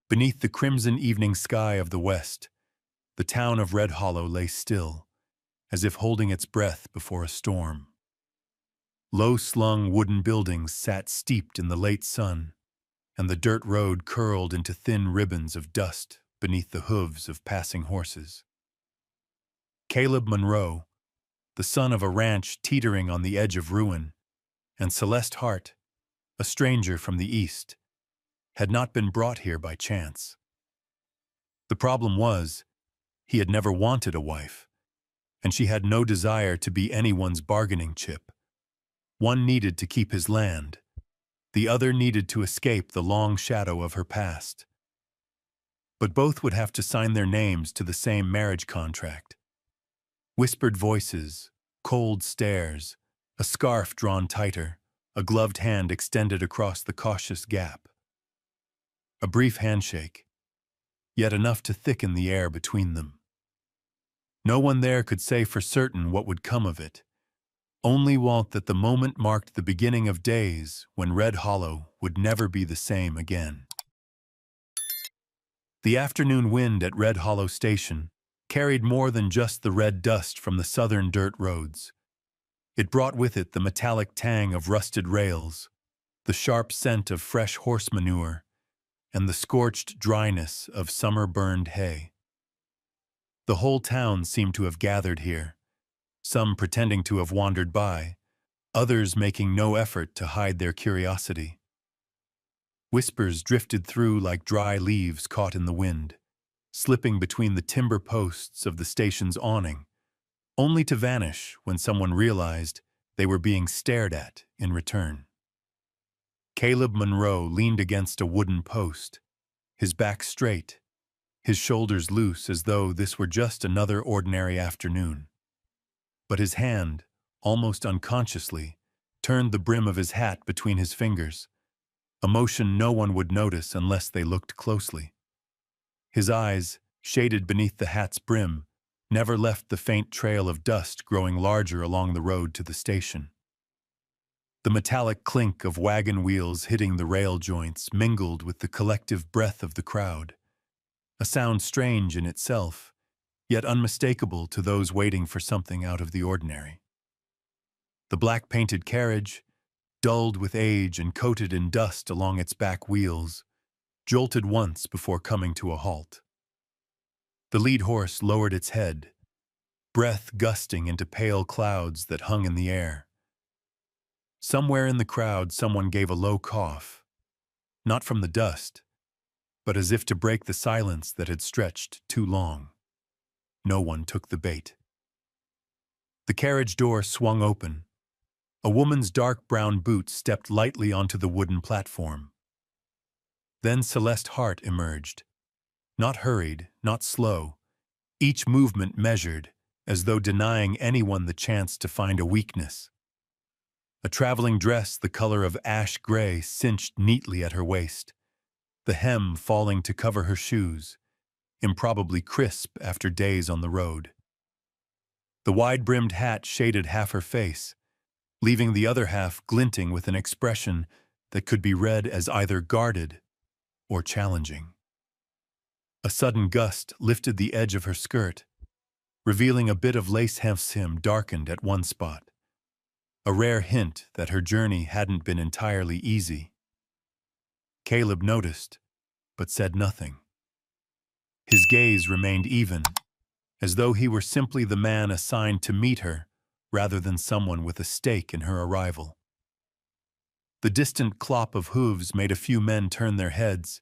Beneath the crimson evening sky of the west, the town of Red Hollow lay still, as if holding its breath before a storm. Low-slung wooden buildings sat steeped in the late sun, and the dirt road curled into thin ribbons of dust beneath the hooves of passing horses. Caleb Monroe, the son of a ranch teetering on the edge of ruin, and Celeste Hart, a stranger from the east, had not been brought here by chance. The problem was, he had never wanted a wife, and she had no desire to be anyone's bargaining chip. One needed to keep his land, the other needed to escape the long shadow of her past. But both would have to sign their names to the same marriage contract. Whispered voices, cold stares, a scarf drawn tighter, a gloved hand extended across the cautious gap. A brief handshake, yet enough to thicken the air between them. No one there could say for certain what would come of it. Only Walt that the moment marked the beginning of days when Red Hollow would never be the same again. The afternoon wind at Red Hollow Station carried more than just the red dust from the southern dirt roads. It brought with it the metallic tang of rusted rails, the sharp scent of fresh horse manure, and the scorched dryness of summer-burned hay. The whole town seemed to have gathered here, some pretending to have wandered by, others making no effort to hide their curiosity. Whispers drifted through like dry leaves caught in the wind, slipping between the timber posts of the station's awning, only to vanish when someone realized they were being stared at in return. Caleb Monroe leaned against a wooden post, his back straight, his shoulders loose as though this were just another ordinary afternoon. But his hand, almost unconsciously, turned the brim of his hat between his fingers, a motion no one would notice unless they looked closely. His eyes, shaded beneath the hat's brim, never left the faint trail of dust growing larger along the road to the station. The metallic clink of wagon wheels hitting the rail joints mingled with the collective breath of the crowd, a sound strange in itself, yet unmistakable to those waiting for something out of the ordinary. The black-painted carriage, dulled with age and coated in dust along its back wheels, jolted once before coming to a halt. The lead horse lowered its head, breath gusting into pale clouds that hung in the air. Somewhere in the crowd someone gave a low cough, not from the dust, but as if to break the silence that had stretched too long. No one took the bait. The carriage door swung open. A woman's dark brown boot stepped lightly onto the wooden platform. Then Celeste Hart emerged. Not hurried, not slow, each movement measured, as though denying anyone the chance to find a weakness. A traveling dress the color of ash gray cinched neatly at her waist, the hem falling to cover her shoes, improbably crisp after days on the road. The wide-brimmed hat shaded half her face, leaving the other half glinting with an expression that could be read as either guarded or challenging. A sudden gust lifted the edge of her skirt, revealing a bit of lace hem darkened at one spot, a rare hint that her journey hadn't been entirely easy. Caleb noticed, but said nothing. His gaze remained even, as though he were simply the man assigned to meet her rather than someone with a stake in her arrival. The distant clop of hooves made a few men turn their heads,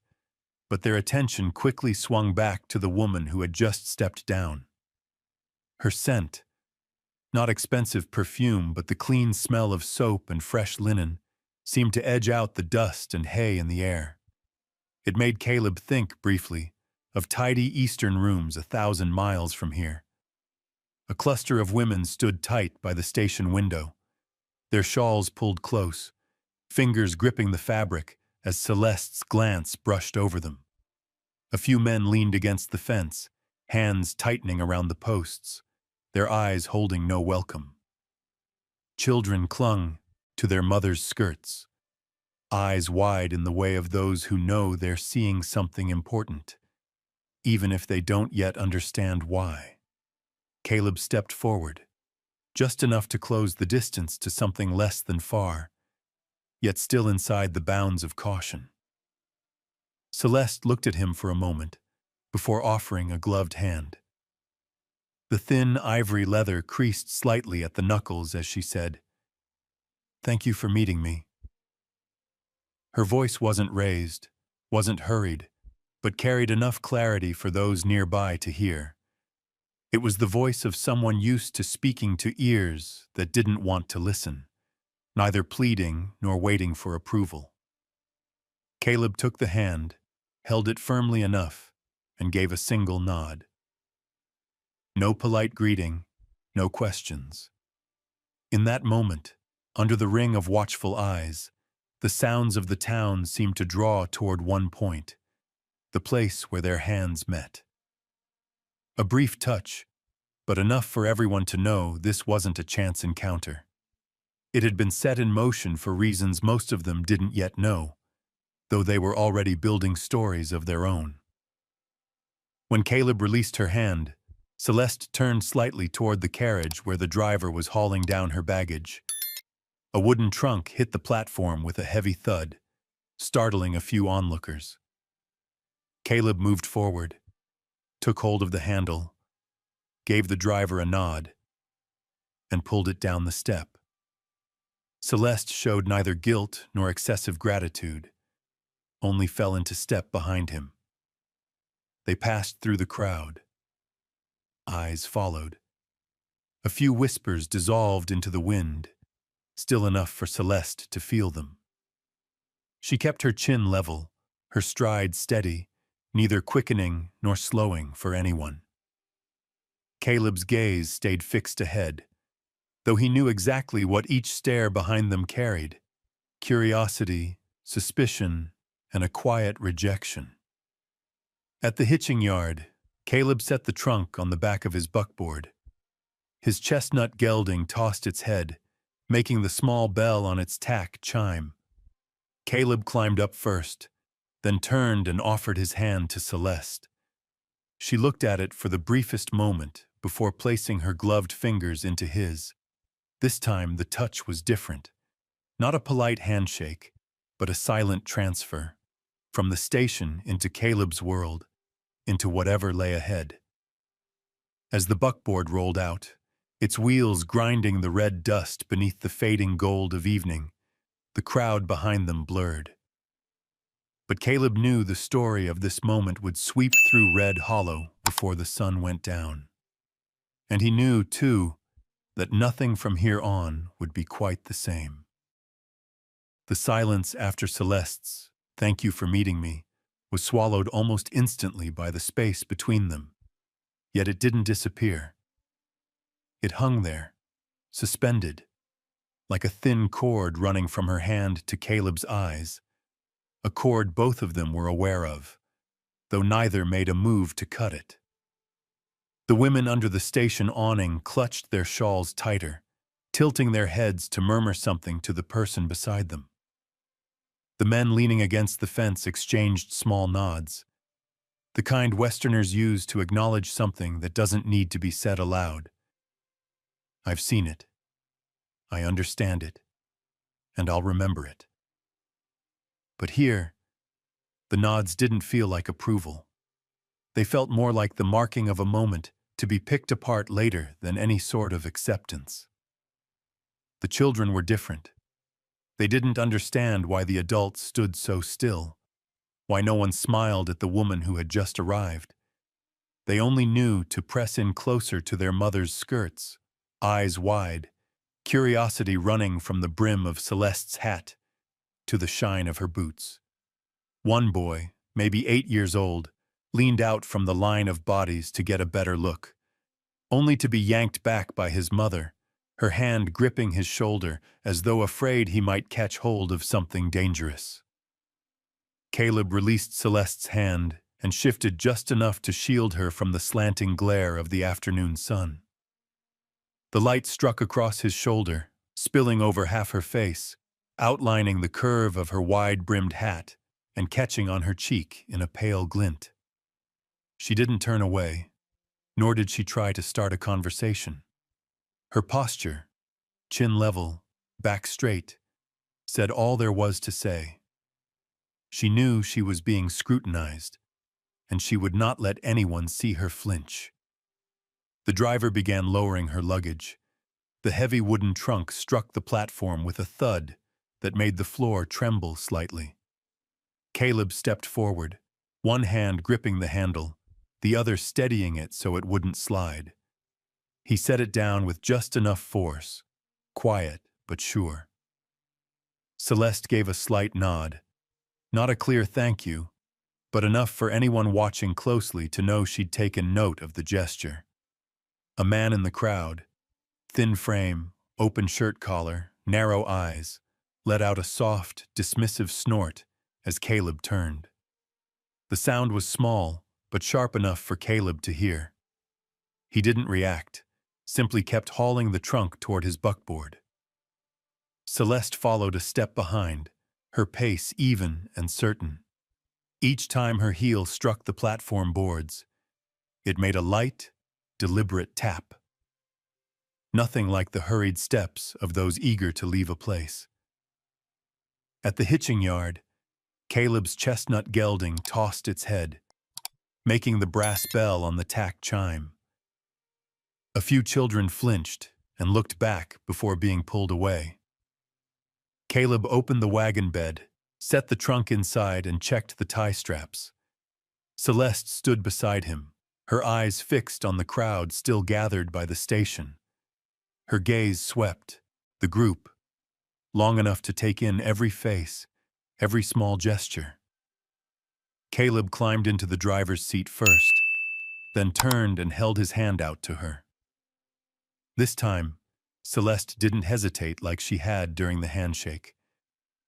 but their attention quickly swung back to the woman who had just stepped down. Her scent, not expensive perfume but the clean smell of soap and fresh linen, seemed to edge out the dust and hay in the air. It made Caleb think, briefly, of tidy eastern rooms 1,000 miles from here. A cluster of women stood tight by the station window, their shawls pulled close, fingers gripping the fabric as Celeste's glance brushed over them. A few men leaned against the fence, hands tightening around the posts, their eyes holding no welcome. Children clung to their mothers' skirts, eyes wide in the way of those who know they're seeing something important, even if they don't yet understand why. Caleb stepped forward, just enough to close the distance to something less than far, yet still inside the bounds of caution. Celeste looked at him for a moment, before offering a gloved hand. The thin ivory leather creased slightly at the knuckles as she said, "Thank you for meeting me." Her voice wasn't raised, wasn't hurried, but carried enough clarity for those nearby to hear. It was the voice of someone used to speaking to ears that didn't want to listen, neither pleading nor waiting for approval. Caleb took the hand, held it firmly enough, and gave a single nod. No polite greeting, no questions. In that moment, under the ring of watchful eyes, the sounds of the town seemed to draw toward one point, the place where their hands met. A brief touch, but enough for everyone to know this wasn't a chance encounter. It had been set in motion for reasons most of them didn't yet know, though they were already building stories of their own. When Caleb released her hand, Celeste turned slightly toward the carriage where the driver was hauling down her baggage. A wooden trunk hit the platform with a heavy thud, startling a few onlookers. Caleb moved forward, took hold of the handle, gave the driver a nod, and pulled it down the step. Celeste showed neither guilt nor excessive gratitude, only fell into step behind him. They passed through the crowd. Eyes followed. A few whispers dissolved into the wind, still enough for Celeste to feel them. She kept her chin level, her stride steady, neither quickening nor slowing for anyone. Caleb's gaze stayed fixed ahead, though he knew exactly what each stare behind them carried: curiosity, suspicion, and a quiet rejection. At the hitching yard, Caleb set the trunk on the back of his buckboard. His chestnut gelding tossed its head, making the small bell on its tack chime. Caleb climbed up first, then turned and offered his hand to Celeste. She looked at it for the briefest moment before placing her gloved fingers into his. This time the touch was different. Not a polite handshake, but a silent transfer, from the station into Caleb's world, into whatever lay ahead. As the buckboard rolled out, its wheels grinding the red dust beneath the fading gold of evening, the crowd behind them blurred. But Caleb knew the story of this moment would sweep through Red Hollow before the sun went down. And he knew, too, that nothing from here on would be quite the same. The silence after Celeste's "Thank you for meeting me" was swallowed almost instantly by the space between them. Yet it didn't disappear. It hung there, suspended, like a thin cord running from her hand to Caleb's eyes, a cord both of them were aware of, though neither made a move to cut it. The women under the station awning clutched their shawls tighter, tilting their heads to murmur something to the person beside them. The men leaning against the fence exchanged small nods, the kind Westerners use to acknowledge something that doesn't need to be said aloud. I've seen it. I understand it. And I'll remember it. But here, the nods didn't feel like approval. They felt more like the marking of a moment to be picked apart later than any sort of acceptance. The children were different. They didn't understand why the adults stood so still, why no one smiled at the woman who had just arrived. They only knew to press in closer to their mother's skirts, eyes wide, curiosity running from the brim of Celeste's hat to the shine of her boots. One boy, maybe 8 years old, leaned out from the line of bodies to get a better look, only to be yanked back by his mother, her hand gripping his shoulder as though afraid he might catch hold of something dangerous. Caleb released Celeste's hand and shifted just enough to shield her from the slanting glare of the afternoon sun. The light struck across his shoulder, spilling over half her face, outlining the curve of her wide-brimmed hat and catching on her cheek in a pale glint. She didn't turn away, nor did she try to start a conversation. Her posture, chin level, back straight, said all there was to say. She knew she was being scrutinized, and she would not let anyone see her flinch. The driver began lowering her luggage. The heavy wooden trunk struck the platform with a thud that made the floor tremble slightly. Caleb stepped forward, one hand gripping the handle, the other steadying it so it wouldn't slide. He set it down with just enough force, quiet but sure. Celeste gave a slight nod, not a clear thank you, but enough for anyone watching closely to know she'd taken note of the gesture. A man in the crowd, thin frame, open shirt collar, narrow eyes, let out a soft, dismissive snort as Caleb turned. The sound was small, but sharp enough for Caleb to hear. He didn't react, simply kept hauling the trunk toward his buckboard. Celeste followed a step behind, her pace even and certain. Each time her heel struck the platform boards, it made a light, deliberate tap. Nothing like the hurried steps of those eager to leave a place. At the hitching yard, Caleb's chestnut gelding tossed its head, making the brass bell on the tack chime. A few children flinched and looked back before being pulled away. Caleb opened the wagon bed, set the trunk inside, and checked the tie straps. Celeste stood beside him, her eyes fixed on the crowd still gathered by the station. Her gaze swept the group, long enough to take in every face, every small gesture. Caleb climbed into the driver's seat first, then turned and held his hand out to her. This time, Celeste didn't hesitate like she had during the handshake.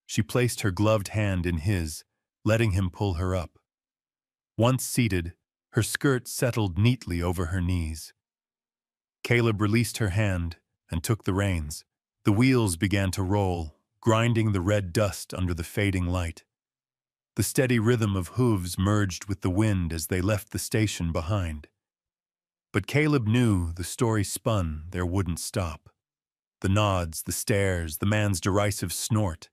She placed her gloved hand in his, letting him pull her up. Once seated, her skirt settled neatly over her knees. Caleb released her hand and took the reins. The wheels began to roll, grinding the red dust under the fading light. The steady rhythm of hooves merged with the wind as they left the station behind. But Caleb knew the story spun there wouldn't stop. The nods, the stares, the man's derisive snort,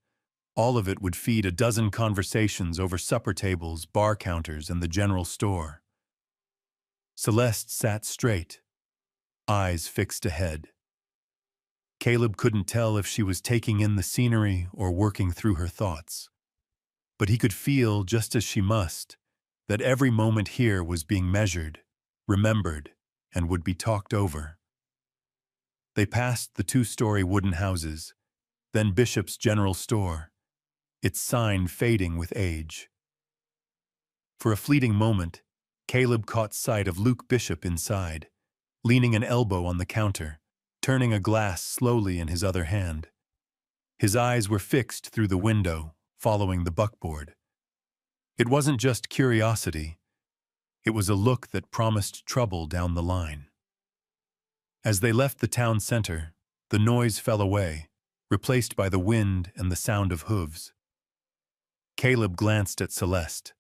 all of it would feed a dozen conversations over supper tables, bar counters, and the general store. Celeste sat straight, eyes fixed ahead. Caleb couldn't tell if she was taking in the scenery or working through her thoughts. But he could feel, just as she must, that every moment here was being measured, remembered, and would be talked over. They passed the two-story wooden houses, then Bishop's General Store, its sign fading with age. For a fleeting moment, Caleb caught sight of Luke Bishop inside, leaning an elbow on the counter, turning a glass slowly in his other hand. His eyes were fixed through the window, following the buckboard. It wasn't just curiosity. It was a look that promised trouble down the line. As they left the town center, the noise fell away, replaced by the wind and the sound of hooves. Caleb glanced at Celeste.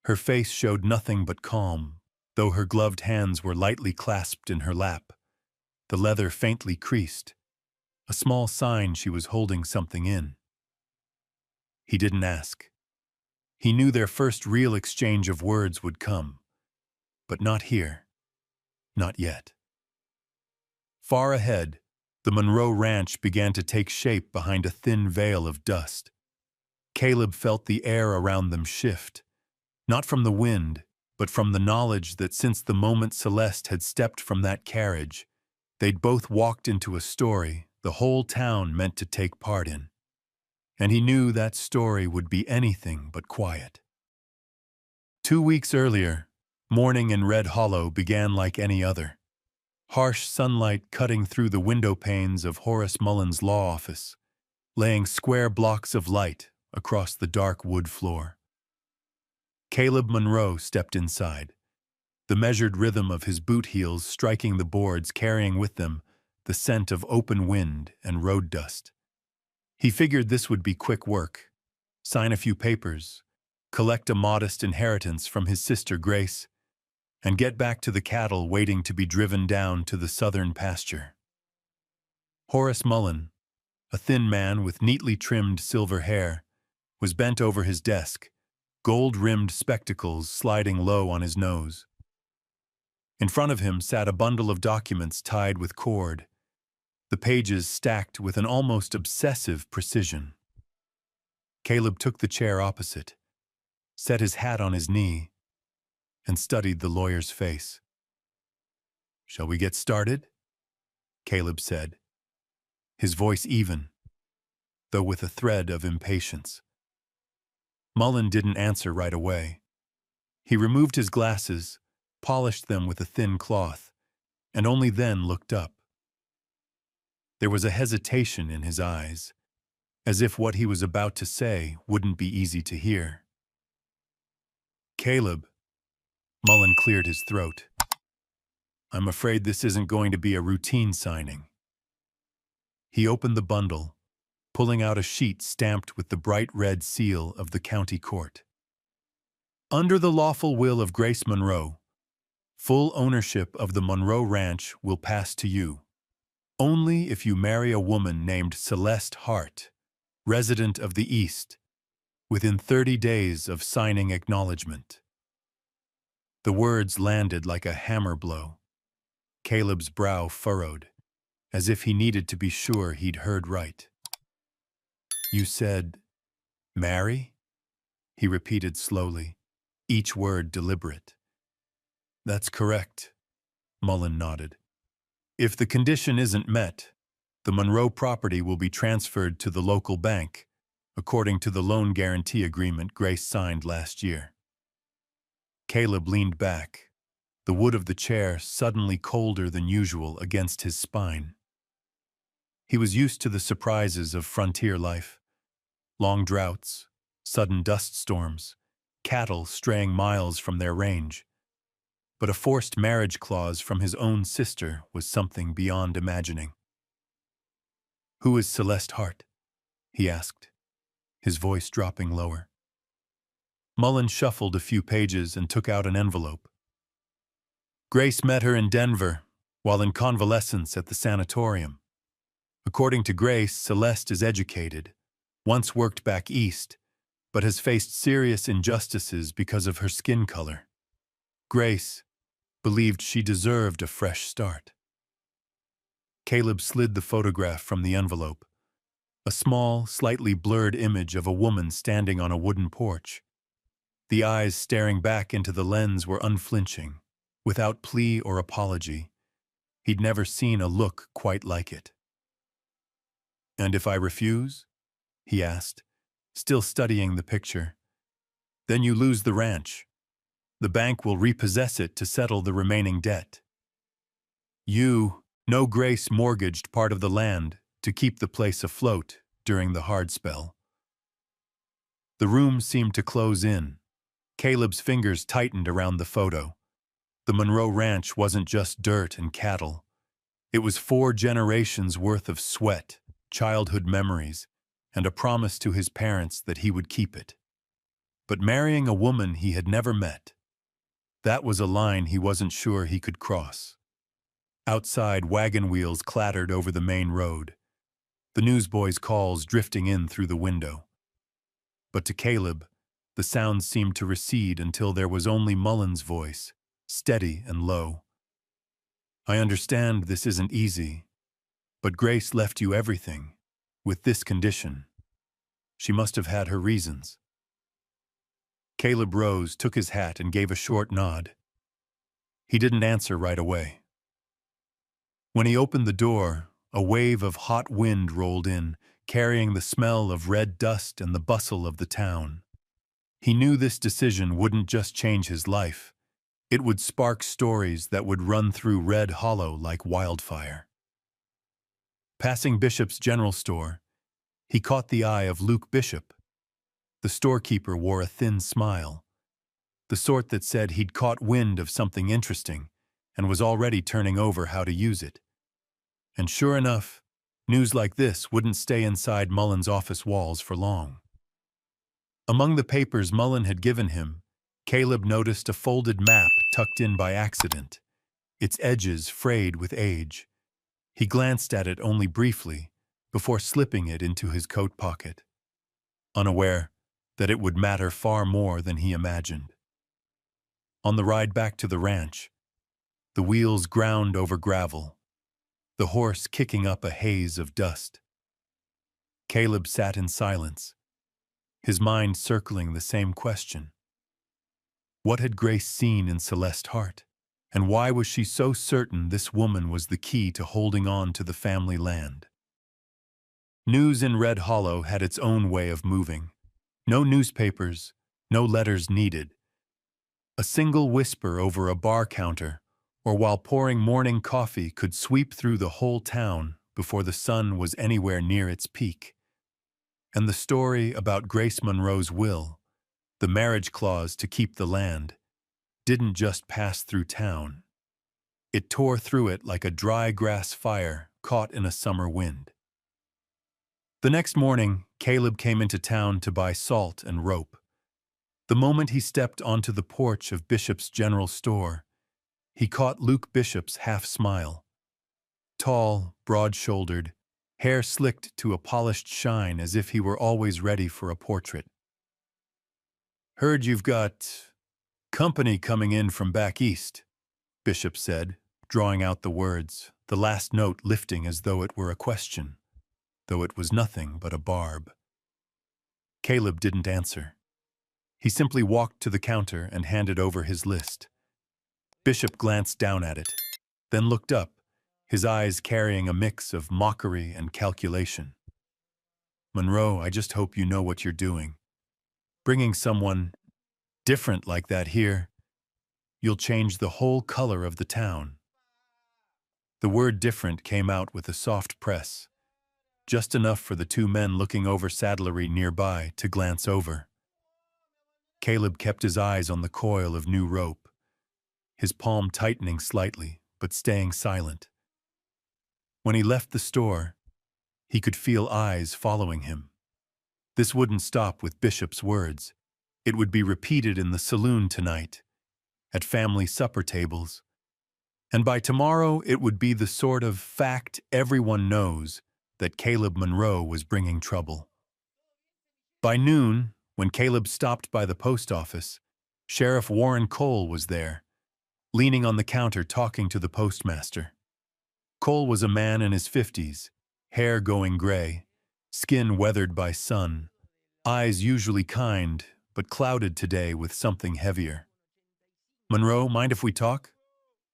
Her face showed nothing but calm, though her gloved hands were lightly clasped in her lap, the leather faintly creased, a small sign she was holding something in. He didn't ask. He knew their first real exchange of words would come, but not here, not yet. Far ahead, the Monroe Ranch began to take shape behind a thin veil of dust. Caleb felt the air around them shift, not from the wind, but from the knowledge that since the moment Celeste had stepped from that carriage, they'd both walked into a story the whole town meant to take part in. And he knew that story would be anything but quiet. 2 weeks earlier, morning in Red Hollow began like any other. Harsh sunlight cutting through the window panes of Horace Mullen's law office, laying square blocks of light across the dark wood floor. Caleb Monroe stepped inside, the measured rhythm of his boot heels striking the boards, carrying with them the scent of open wind and road dust. He figured this would be quick work. Sign a few papers, collect a modest inheritance from his sister Grace, and get back to the cattle waiting to be driven down to the southern pasture. Horace Mullen, a thin man with neatly trimmed silver hair, was bent over his desk, gold-rimmed spectacles sliding low on his nose. In front of him sat a bundle of documents tied with cord, the pages stacked with an almost obsessive precision. Caleb took the chair opposite, set his hat on his knee, and studied the lawyer's face. "Shall we get started?" Caleb said, his voice even, though with a thread of impatience. Mullen didn't answer right away. He removed his glasses, polished them with a thin cloth, and only then looked up. There was a hesitation in his eyes, as if what he was about to say wouldn't be easy to hear. "Caleb," Mullen cleared his throat, "I'm afraid this isn't going to be a routine signing." He opened the bundle, pulling out a sheet stamped with the bright red seal of the county court. "Under the lawful will of Grace Monroe, full ownership of the Monroe Ranch will pass to you, only if you marry a woman named Celeste Hart, resident of the East, within 30 days of signing acknowledgement." The words landed like a hammer blow. Caleb's brow furrowed, as if he needed to be sure he'd heard right. "You said, marry?" he repeated slowly, each word deliberate. "That's correct," Mullen nodded. "If the condition isn't met, the Monroe property will be transferred to the local bank, according to the loan guarantee agreement Grace signed last year." Caleb leaned back, the wood of the chair suddenly colder than usual against his spine. He was used to the surprises of frontier life: long droughts, sudden dust storms, cattle straying miles from their range. But a forced marriage clause from his own sister was something beyond imagining. "Who is Celeste Hart?" he asked, his voice dropping lower. Mullen shuffled a few pages and took out an envelope. "Grace met her in Denver while in convalescence at the sanatorium. According to Grace, Celeste is educated, once worked back east, but has faced serious injustices because of her skin color. Grace believed she deserved a fresh start." Caleb slid the photograph from the envelope, a small, slightly blurred image of a woman standing on a wooden porch. The eyes staring back into the lens were unflinching, without plea or apology. He'd never seen a look quite like it. "And if I refuse?" he asked, still studying the picture. "Then you lose the ranch. The bank will repossess it to settle the remaining debt. You know Grace mortgaged part of the land to keep the place afloat during the hard spell." The room seemed to close in. Caleb's fingers tightened around the photo. The Monroe Ranch wasn't just dirt and cattle. It was 4 generations worth of sweat, childhood memories, and a promise to his parents that he would keep it. But marrying a woman he had never met, that was a line he wasn't sure he could cross. Outside, wagon wheels clattered over the main road, the newsboys' calls drifting in through the window. But to Caleb, the sound seemed to recede until there was only Mullen's voice, steady and low. "I understand this isn't easy, but Grace left you everything, with this condition. She must have had her reasons." Caleb rose, took his hat, and gave a short nod. He didn't answer right away. When he opened the door, a wave of hot wind rolled in, carrying the smell of red dust and the bustle of the town. He knew this decision wouldn't just change his life. It would spark stories that would run through Red Hollow like wildfire. Passing Bishop's General Store, he caught the eye of Luke Bishop. The storekeeper wore a thin smile, the sort that said he'd caught wind of something interesting and was already turning over how to use it. And sure enough, News like this wouldn't stay inside Mullen's office walls for long. Among the papers Mullen had given him, Caleb noticed a folded map tucked in by accident, its edges frayed with age. He glanced at it only briefly before slipping it into his coat pocket, unaware that it would matter far more than he imagined. On the ride back to the ranch, the wheels ground over gravel, the horse kicking up a haze of dust. Caleb sat in silence, his mind circling the same question. What had Grace seen in Celeste's heart? And why was she so certain this woman was the key to holding on to the family land? News in Red Hollow had its own way of moving. No newspapers, no letters needed. A single whisper over a bar counter or while pouring morning coffee could sweep through the whole town before the sun was anywhere near its peak. And the story about Grace Monroe's will, the marriage clause to keep the land, didn't just pass through town. It tore through it like a dry grass fire caught in a summer wind. The next morning, Caleb came into town to buy salt and rope. The moment he stepped onto the porch of Bishop's General Store, he caught Luke Bishop's half-smile. Tall, broad-shouldered, hair slicked to a polished shine as if he were always ready for a portrait. "Heard you've got company coming in from back east," Bishop said, drawing out the words, the last note lifting as though it were a question, though it was nothing but a barb. Caleb didn't answer. He simply walked to the counter and handed over his list. Bishop glanced down at it, then looked up, his eyes carrying a mix of mockery and calculation. "Monroe, I just hope you know what you're doing. Bringing someone different like that here, you'll change the whole color of the town." The word different came out with a soft press, just enough for the two men looking over saddlery nearby to glance over. Caleb kept his eyes on the coil of new rope, his palm tightening slightly, but staying silent. When he left the store, he could feel eyes following him. This wouldn't stop with Bishop's words. It would be repeated in the saloon tonight, at family supper tables. And by tomorrow, it would be the sort of fact everyone knows that Caleb Monroe was bringing trouble. By noon, when Caleb stopped by the post office, Sheriff Warren Cole was there, leaning on the counter talking to the postmaster. Cole was a man in his 50s, hair going gray, skin weathered by sun, eyes usually kind, but clouded today with something heavier. "Monroe, mind if we talk?"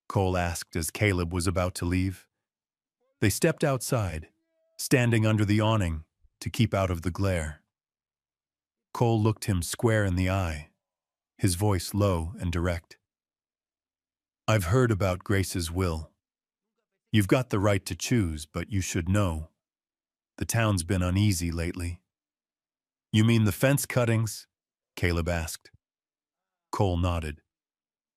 Cole asked as Caleb was about to leave. They stepped outside, standing under the awning to keep out of the glare. Cole looked him square in the eye, his voice low and direct. "I've heard about Grace's will. You've got the right to choose, but you should know. The town's been uneasy lately." "You mean the fence cuttings?" Caleb asked. Cole nodded.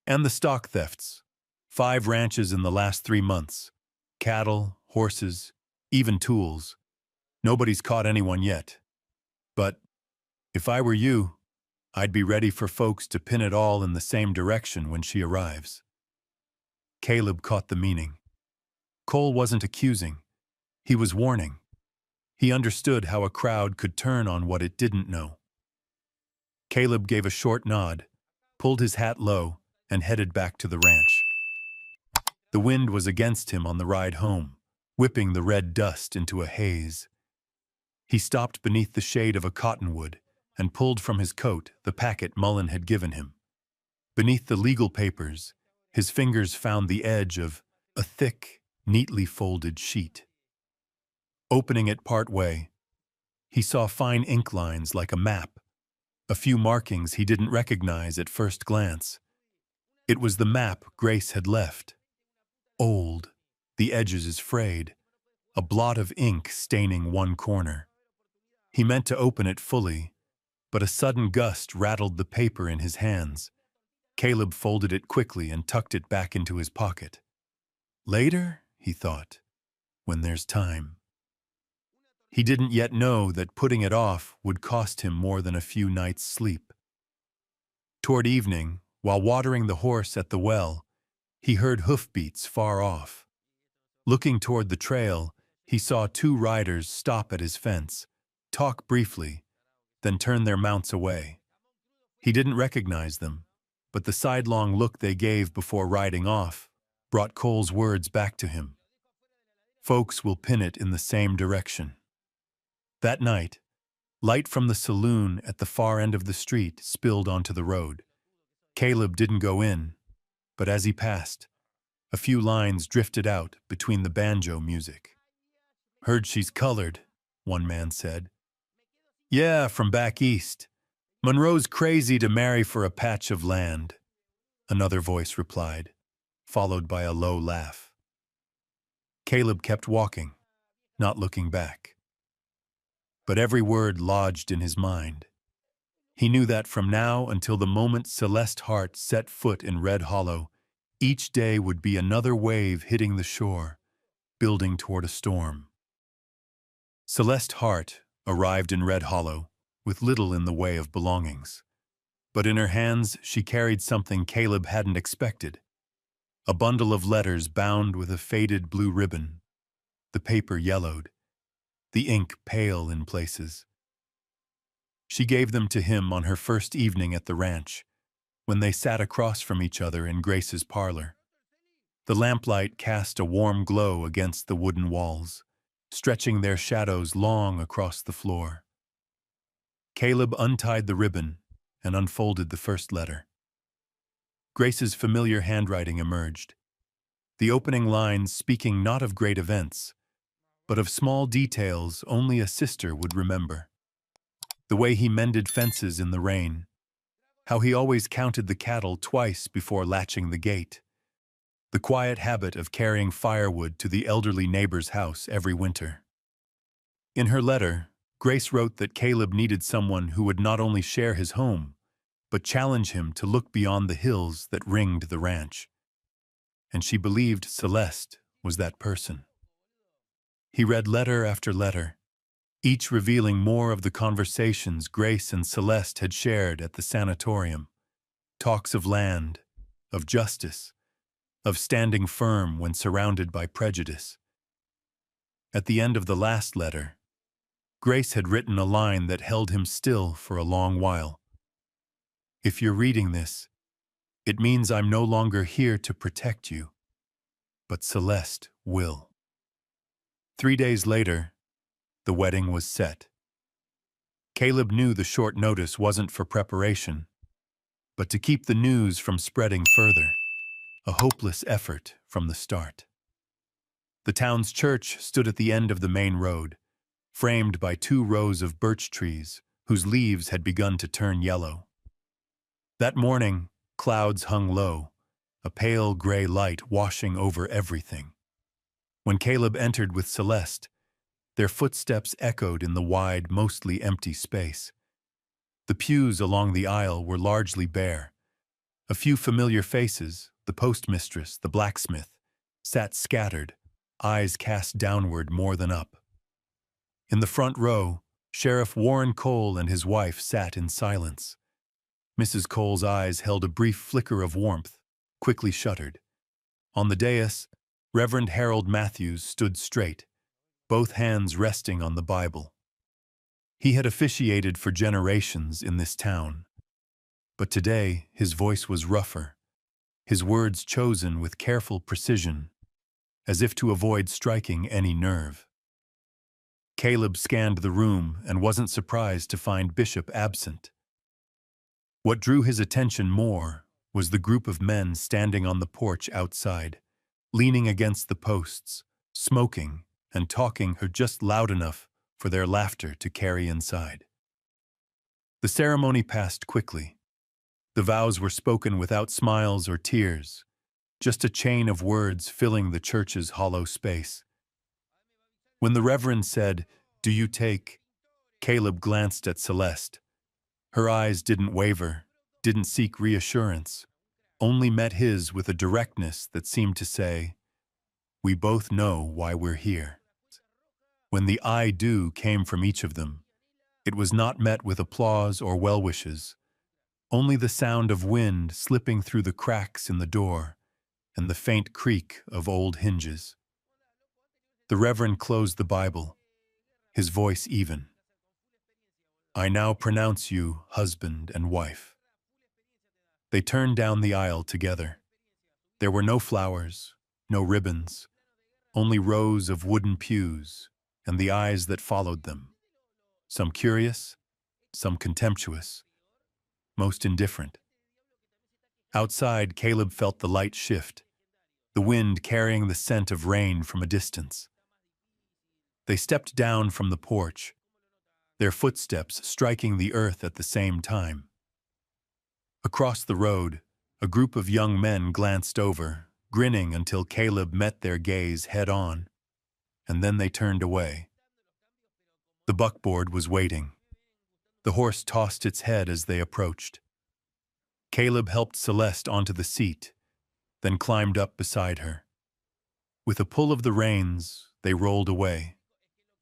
"And the stock thefts. 5 ranches in the last 3 months. Cattle, horses, even tools. Nobody's caught anyone yet. But if I were you, I'd be ready for folks to pin it all in the same direction when she arrives." Caleb caught the meaning. Cole wasn't accusing. He was warning. He understood how a crowd could turn on what it didn't know. Caleb gave a short nod, pulled his hat low, and headed back to the ranch. The wind was against him on the ride home, whipping the red dust into a haze. He stopped beneath the shade of a cottonwood and pulled from his coat the packet Mullen had given him. Beneath the legal papers, his fingers found the edge of a thick, neatly folded sheet. Opening it part way, he saw fine ink lines like a map, a few markings he didn't recognize at first glance. It was the map Grace had left. Old, the edges frayed, a blot of ink staining one corner. He meant to open it fully, but a sudden gust rattled the paper in his hands. Caleb folded it quickly and tucked it back into his pocket. "Later," he thought, "when there's time." He didn't yet know that putting it off would cost him more than a few nights' sleep. Toward evening, while watering the horse at the well, he heard hoofbeats far off. Looking toward the trail, he saw two riders stop at his fence, talk briefly, then turn their mounts away. He didn't recognize them, but the sidelong look they gave before riding off brought Cole's words back to him. Folks will pin it in the same direction. That night, light from the saloon at the far end of the street spilled onto the road. Caleb didn't go in, but as he passed, a few lines drifted out between the banjo music. "Heard she's colored," one man said. "Yeah, from back east. Monroe's crazy to marry for a patch of land," another voice replied, followed by a low laugh. Caleb kept walking, not looking back. But every word lodged in his mind. He knew that from now until the moment Celeste Hart set foot in Red Hollow, each day would be another wave hitting the shore, building toward a storm. Celeste Hart arrived in Red Hollow with little in the way of belongings. But in her hands she carried something Caleb hadn't expected. A bundle of letters bound with a faded blue ribbon, the paper yellowed, the ink pale in places. She gave them to him on her first evening at the ranch, when they sat across from each other in Grace's parlor. The lamplight cast a warm glow against the wooden walls, stretching their shadows long across the floor. Caleb untied the ribbon and unfolded the first letter. Grace's familiar handwriting emerged, the opening lines speaking not of great events, but of small details only a sister would remember. The way he mended fences in the rain, how he always counted the cattle twice before latching the gate, the quiet habit of carrying firewood to the elderly neighbor's house every winter. In her letter, Grace wrote that Caleb needed someone who would not only share his home, but challenge him to look beyond the hills that ringed the ranch. And she believed Celeste was that person. He read letter after letter, each revealing more of the conversations Grace and Celeste had shared at the sanatorium. Talks of land, of justice, of standing firm when surrounded by prejudice. At the end of the last letter, Grace had written a line that held him still for a long while. "If you're reading this, it means I'm no longer here to protect you, but Celeste will." 3 days later, the wedding was set. Caleb knew the short notice wasn't for preparation, but to keep the news from spreading further, a hopeless effort from the start. The town's church stood at the end of the main road, framed by 2 rows of birch trees whose leaves had begun to turn yellow. That morning, clouds hung low, a pale gray light washing over everything. When Caleb entered with Celeste, their footsteps echoed in the wide, mostly empty space. The pews along the aisle were largely bare. A few familiar faces, the postmistress, the blacksmith, sat scattered, eyes cast downward more than up. In the front row, Sheriff Warren Cole and his wife sat in silence. Mrs. Cole's eyes held a brief flicker of warmth, quickly shuttered. On the dais, Reverend Harold Matthews stood straight, both hands resting on the Bible. He had officiated for generations in this town, but today his voice was rougher, his words chosen with careful precision, as if to avoid striking any nerve. Caleb scanned the room and wasn't surprised to find Bishop absent. What drew his attention more was the group of men standing on the porch outside, leaning against the posts, smoking and talking just loud enough for their laughter to carry inside. The ceremony passed quickly. The vows were spoken without smiles or tears, just a chain of words filling the church's hollow space. When the Reverend said, "Do you take?" Caleb glanced at Celeste. Her eyes didn't waver, didn't seek reassurance, only met his with a directness that seemed to say, "We both know why we're here." When the "I do" came from each of them, it was not met with applause or well-wishes, only the sound of wind slipping through the cracks in the door and the faint creak of old hinges. The Reverend closed the Bible, his voice even. "I now pronounce you husband and wife." They turned down the aisle together. There were no flowers, no ribbons, only rows of wooden pews and the eyes that followed them, some curious, some contemptuous, most indifferent. Outside, Caleb felt the light shift, the wind carrying the scent of rain from a distance. They stepped down from the porch, their footsteps striking the earth at the same time. Across the road, a group of young men glanced over, grinning until Caleb met their gaze head-on, and then they turned away. The buckboard was waiting. The horse tossed its head as they approached. Caleb helped Celeste onto the seat, then climbed up beside her. With a pull of the reins, they rolled away,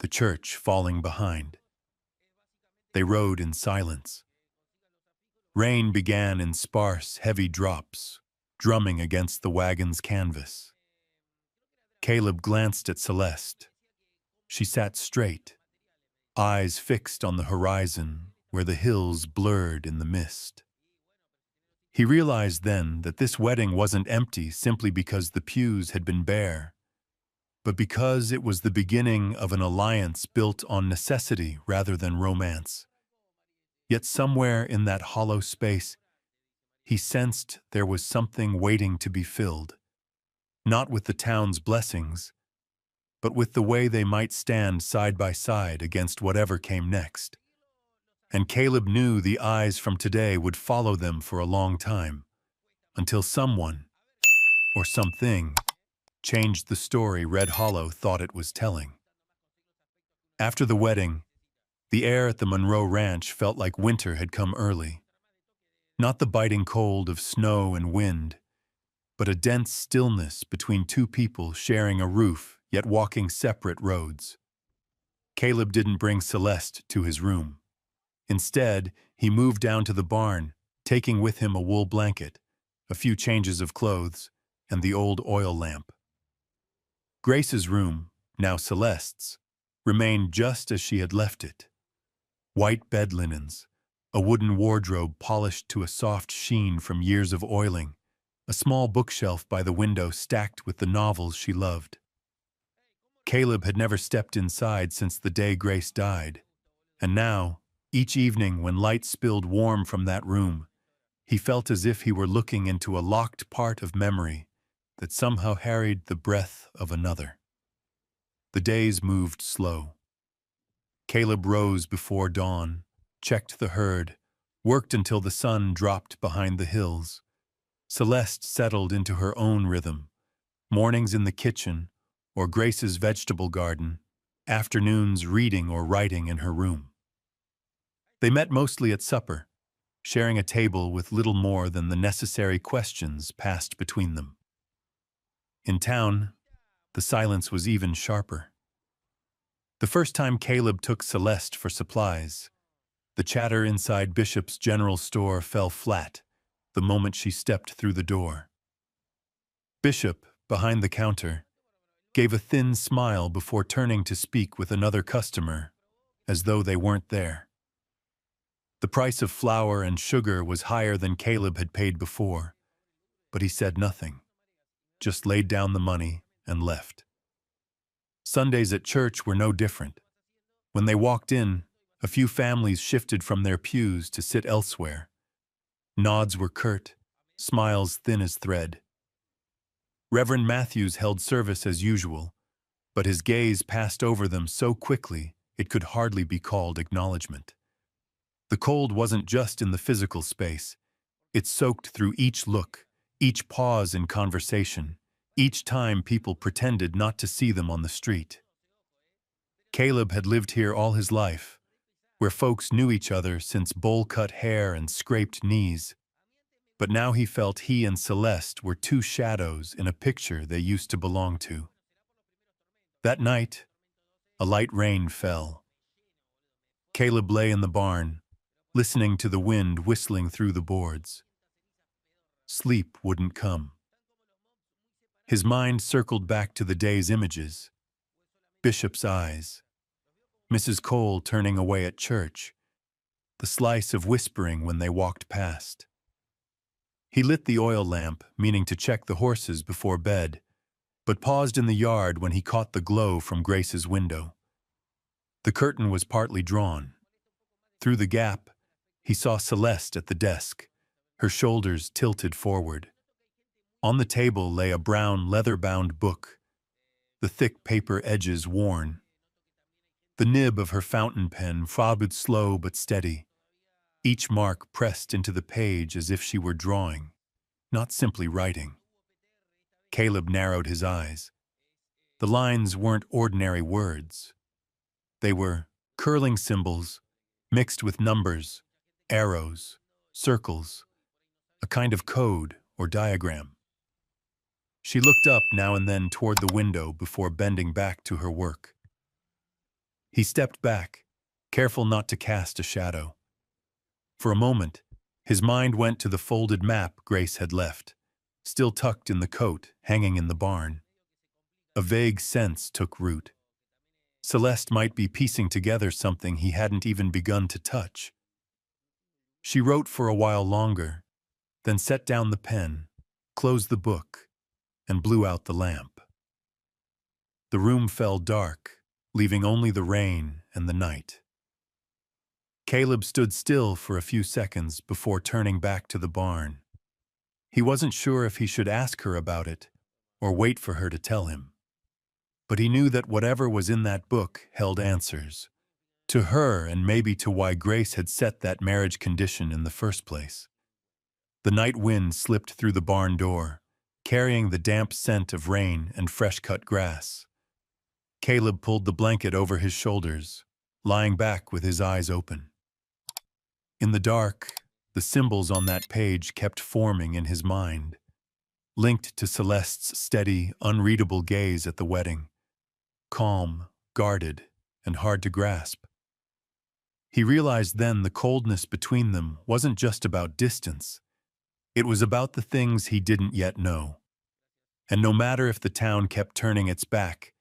the church falling behind. They rode in silence. Rain began in sparse, heavy drops, drumming against the wagon's canvas. Caleb glanced at Celeste. She sat straight, eyes fixed on the horizon where the hills blurred in the mist. He realized then that this wedding wasn't empty simply because the pews had been bare, but because it was the beginning of an alliance built on necessity rather than romance. Yet somewhere in that hollow space, he sensed there was something waiting to be filled, not with the town's blessings, but with the way they might stand side by side against whatever came next. And Caleb knew the eyes from today would follow them for a long time, until someone, or something, changed the story Red Hollow thought it was telling. After the wedding, the air at the Monroe Ranch felt like winter had come early. Not the biting cold of snow and wind, but a dense stillness between two people sharing a roof yet walking separate roads. Caleb didn't bring Celeste to his room. Instead, he moved down to the barn, taking with him a wool blanket, a few changes of clothes, and the old oil lamp. Grace's room, now Celeste's, remained just as she had left it. White bed linens, a wooden wardrobe polished to a soft sheen from years of oiling, a small bookshelf by the window stacked with the novels she loved. Caleb had never stepped inside since the day Grace died, and now, each evening when light spilled warm from that room, he felt as if he were looking into a locked part of memory that somehow harried the breath of another. The days moved slow. Caleb rose before dawn, checked the herd, worked until the sun dropped behind the hills. Celeste settled into her own rhythm, mornings in the kitchen or Grace's vegetable garden, afternoons reading or writing in her room. They met mostly at supper, sharing a table with little more than the necessary questions passed between them. In town, the silence was even sharper. The first time Caleb took Celeste for supplies, the chatter inside Bishop's general store fell flat the moment she stepped through the door. Bishop, behind the counter, gave a thin smile before turning to speak with another customer, as though they weren't there. The price of flour and sugar was higher than Caleb had paid before, but he said nothing, just laid down the money and left. Sundays at church were no different. When they walked in, a few families shifted from their pews to sit elsewhere. Nods were curt, smiles thin as thread. Reverend Matthews held service as usual, but his gaze passed over them so quickly it could hardly be called acknowledgement. The cold wasn't just in the physical space. It soaked through each look, each pause in conversation, each time people pretended not to see them on the street. Caleb had lived here all his life, where folks knew each other since bowl-cut hair and scraped knees. But now he felt he and Celeste were two shadows in a picture they used to belong to. That night, A light rain fell. Caleb lay in the barn, listening to the wind whistling through the boards. Sleep wouldn't come. His mind circled back to the day's images. Bishop's eyes, Mrs. Cole turning away at church, the slice of whispering when they walked past. He lit the oil lamp, meaning to check the horses before bed, but paused in the yard when he caught the glow from Grace's window. The curtain was partly drawn. Through the gap, he saw Celeste at the desk, her shoulders tilted forward. On the table lay a brown leather-bound book, the thick paper edges worn. The nib of her fountain pen fobbed slow but steady, each mark pressed into the page as if she were drawing, not simply writing. Caleb narrowed his eyes. The lines weren't ordinary words. They were curling symbols, mixed with numbers, arrows, circles, a kind of code or diagram. She looked up now and then toward the window before bending back to her work. He stepped back, careful not to cast a shadow. For a moment, his mind went to the folded map Grace had left, still tucked in the coat hanging in the barn. A vague sense took root. Celeste might be piecing together something he hadn't even begun to touch. She wrote for a while longer, then set down the pen, closed the book, and blew out the lamp. The room fell dark, leaving only the rain and the night. Caleb stood still for a few seconds before turning back to the barn. He wasn't sure if he should ask her about it or wait for her to tell him. But he knew that whatever was in that book held answers. To her, and maybe to why Grace had set that marriage condition in the first place. The night wind slipped through the barn door, carrying the damp scent of rain and fresh-cut grass. Caleb pulled the blanket over his shoulders, lying back with his eyes open. In the dark, the symbols on that page kept forming in his mind, linked to Celeste's steady, unreadable gaze at the wedding. Calm, guarded, and hard to grasp. He realized then the coldness between them wasn't just about distance. It was about the things he didn't yet know. And no matter if the town kept turning its back,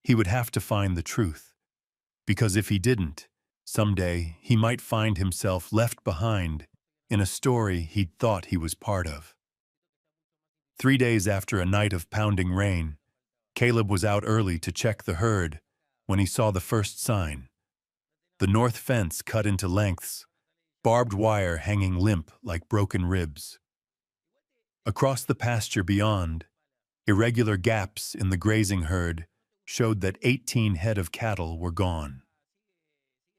he would have to find the truth. Because if he didn't, someday he might find himself left behind in a story he'd thought he was part of. 3 days after a night of pounding rain, Caleb was out early to check the herd when he saw the first sign. The north fence cut into lengths, barbed wire hanging limp like broken ribs. Across the pasture beyond, irregular gaps in the grazing herd showed that 18 head of cattle were gone.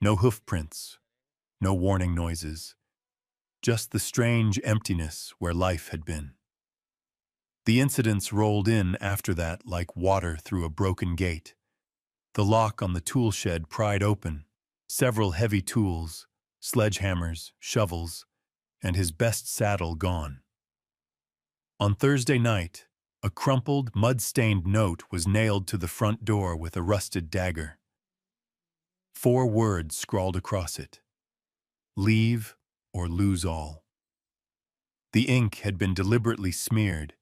No hoof prints, no warning noises, just the strange emptiness where life had been. The incidents rolled in after that like water through a broken gate. The lock on the tool shed pried open, several heavy tools, sledgehammers, shovels, and his best saddle gone. On Thursday night, a crumpled, mud-stained note was nailed to the front door with a rusted dagger. 4 words scrawled across it: "Leave or lose all." The ink had been deliberately smeared,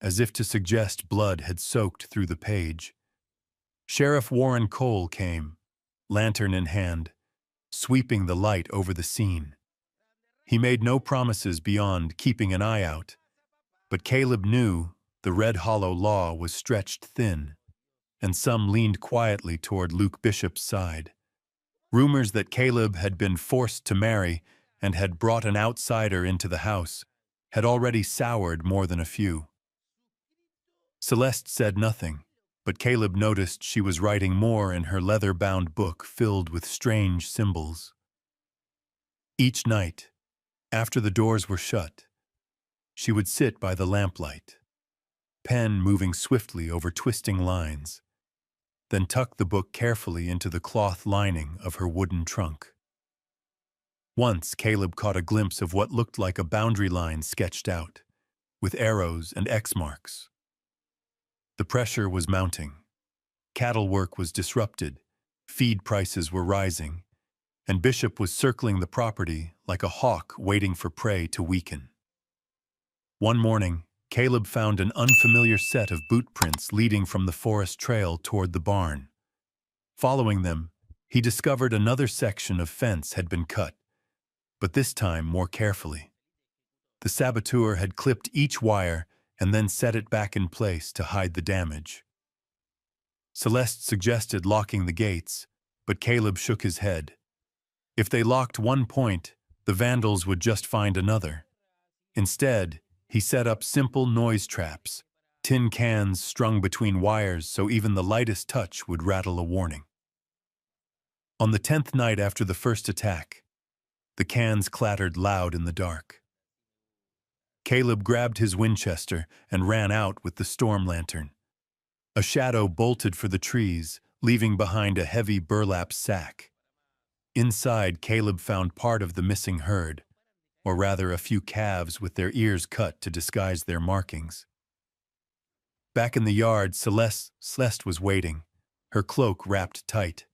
as if to suggest blood had soaked through the page. Sheriff Warren Cole came, lantern in hand, sweeping the light over the scene. He made no promises beyond keeping an eye out, but Caleb knew the Red Hollow law was stretched thin, and some leaned quietly toward Luke Bishop's side. Rumors that Caleb had been forced to marry and had brought an outsider into the house had already soured more than a few. Celeste said nothing, but Caleb noticed she was writing more in her leather-bound book filled with strange symbols. Each night, after the doors were shut, she would sit by the lamplight, pen moving swiftly over twisting lines, then tuck the book carefully into the cloth lining of her wooden trunk. Once Caleb caught a glimpse of what looked like a boundary line sketched out, with arrows and X marks. The pressure was mounting. Cattle work was disrupted, Feed prices were rising, and Bishop was circling the property like a hawk waiting for prey to weaken. One morning, Caleb found an unfamiliar set of boot prints leading from the forest trail toward the barn. Following them, he discovered another section of fence had been cut, but this time more carefully. The saboteur had clipped each wire and then set it back in place to hide the damage. Celeste suggested locking the gates, but Caleb shook his head. If they locked one point, the vandals would just find another. Instead, he set up simple noise traps, tin cans strung between wires so even the lightest touch would rattle a warning. On the 10th night after the first attack, the cans clattered loud in the dark. Caleb grabbed his Winchester and ran out with the storm lantern. A shadow bolted for the trees, leaving behind a heavy burlap sack. Inside, Caleb found part of the missing herd, or rather a few calves with their ears cut to disguise their markings. Back in the yard, Celeste was waiting, her cloak wrapped tight.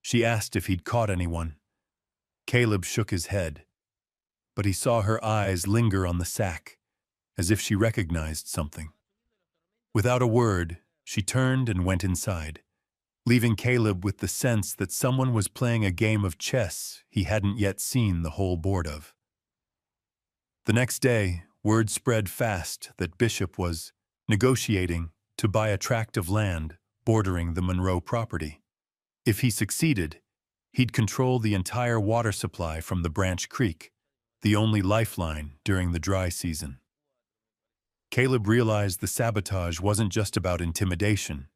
She asked if he'd caught anyone. Caleb shook his head, but he saw her eyes linger on the sack, as if she recognized something. Without a word, she turned and went inside, leaving Caleb with the sense that someone was playing a game of chess he hadn't yet seen the whole board of. The next day, word spread fast that Bishop was negotiating to buy a tract of land bordering the Monroe property. If he succeeded, he'd control the entire water supply from the Branch Creek, the only lifeline during the dry season. Caleb realized the sabotage wasn't just about intimidation.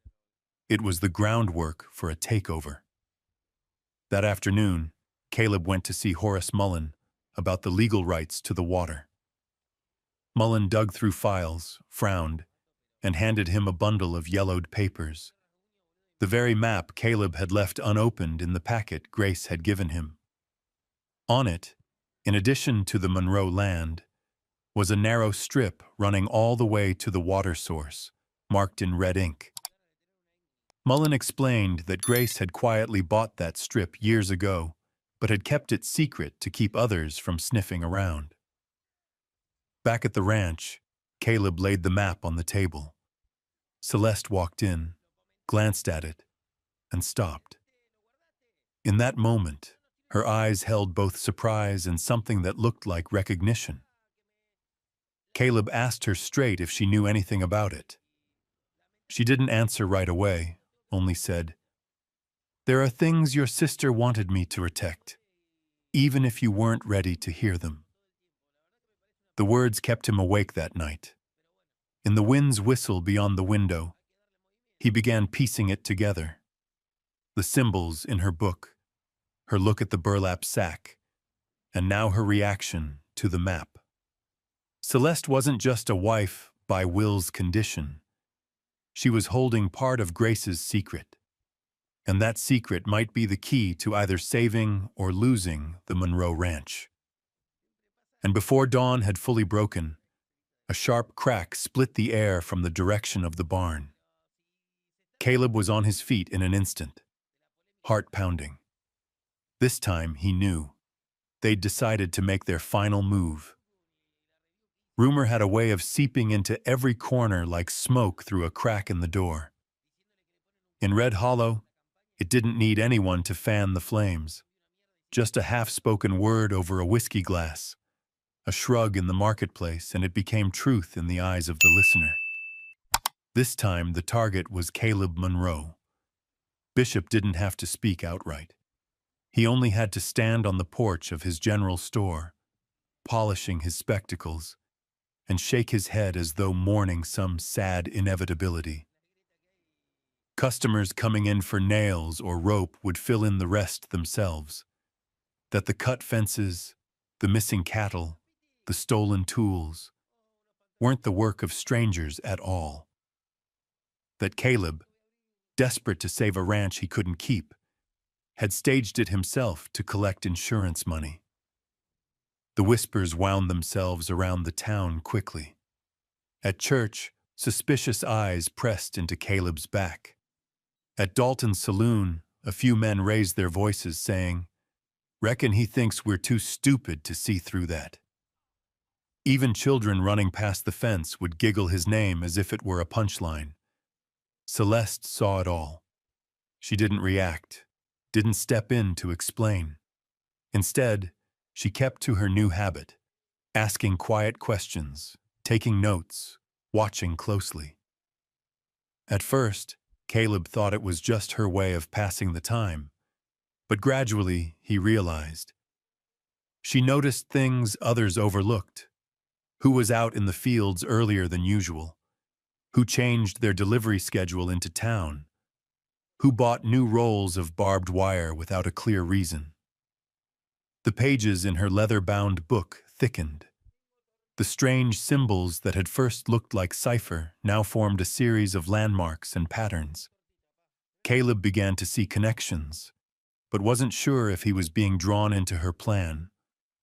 It was the groundwork for a takeover. That afternoon, Caleb went to see Horace Mullen about the legal rights to the water. Mullen dug through files, frowned, and handed him a bundle of yellowed papers. The very map Caleb had left unopened in the packet Grace had given him. On it, in addition to the Monroe land, was a narrow strip running all the way to the water source, marked in red ink. Mullen explained that Grace had quietly bought that strip years ago, but had kept it secret to keep others from sniffing around. Back at the ranch, Caleb laid the map on the table. Celeste walked in, glanced at it, and stopped. In that moment, her eyes held both surprise and something that looked like recognition. Caleb asked her straight if she knew anything about it. She didn't answer right away, only said, "There are things your sister wanted me to protect, even if you weren't ready to hear them." The words kept him awake that night. In the wind's whistle beyond the window, he began piecing it together. The symbols in her book, her look at the burlap sack, and now her reaction to the map. Celeste wasn't just a wife by Will's condition. She was holding part of Grace's secret, and that secret might be the key to either saving or losing the Monroe Ranch. And before dawn had fully broken, a sharp crack split the air from the direction of the barn. Caleb was on his feet in an instant, heart pounding. This time he knew. They'd decided to make their final move. Rumor had a way of seeping into every corner like smoke through a crack in the door. In Red Hollow, it didn't need anyone to fan the flames. Just a half-spoken word over a whiskey glass, a shrug in the marketplace, and it became truth in the eyes of the listener. This time, the target was Caleb Monroe. Bishop didn't have to speak outright. He only had to stand on the porch of his general store, polishing his spectacles, and shake his head as though mourning some sad inevitability. Customers coming in for nails or rope would fill in the rest themselves. That the cut fences, the missing cattle, the stolen tools, weren't the work of strangers at all. That Caleb, desperate to save a ranch he couldn't keep, had staged it himself to collect insurance money. The whispers wound themselves around the town quickly. At church, suspicious eyes pressed into Caleb's back. At Dalton's saloon, a few men raised their voices, saying, "Reckon he thinks we're too stupid to see through that." Even children running past the fence would giggle his name as if it were a punchline. Celeste saw it all. She didn't react, didn't step in to explain. Instead, she kept to her new habit, asking quiet questions, taking notes, watching closely. At first, Caleb thought it was just her way of passing the time, but gradually he realized. She noticed things others overlooked: who was out in the fields earlier than usual, who changed their delivery schedule into town, who bought new rolls of barbed wire without a clear reason. The pages in her leather-bound book thickened. The strange symbols that had first looked like cipher now formed a series of landmarks and patterns. Caleb began to see connections, but wasn't sure if he was being drawn into her plan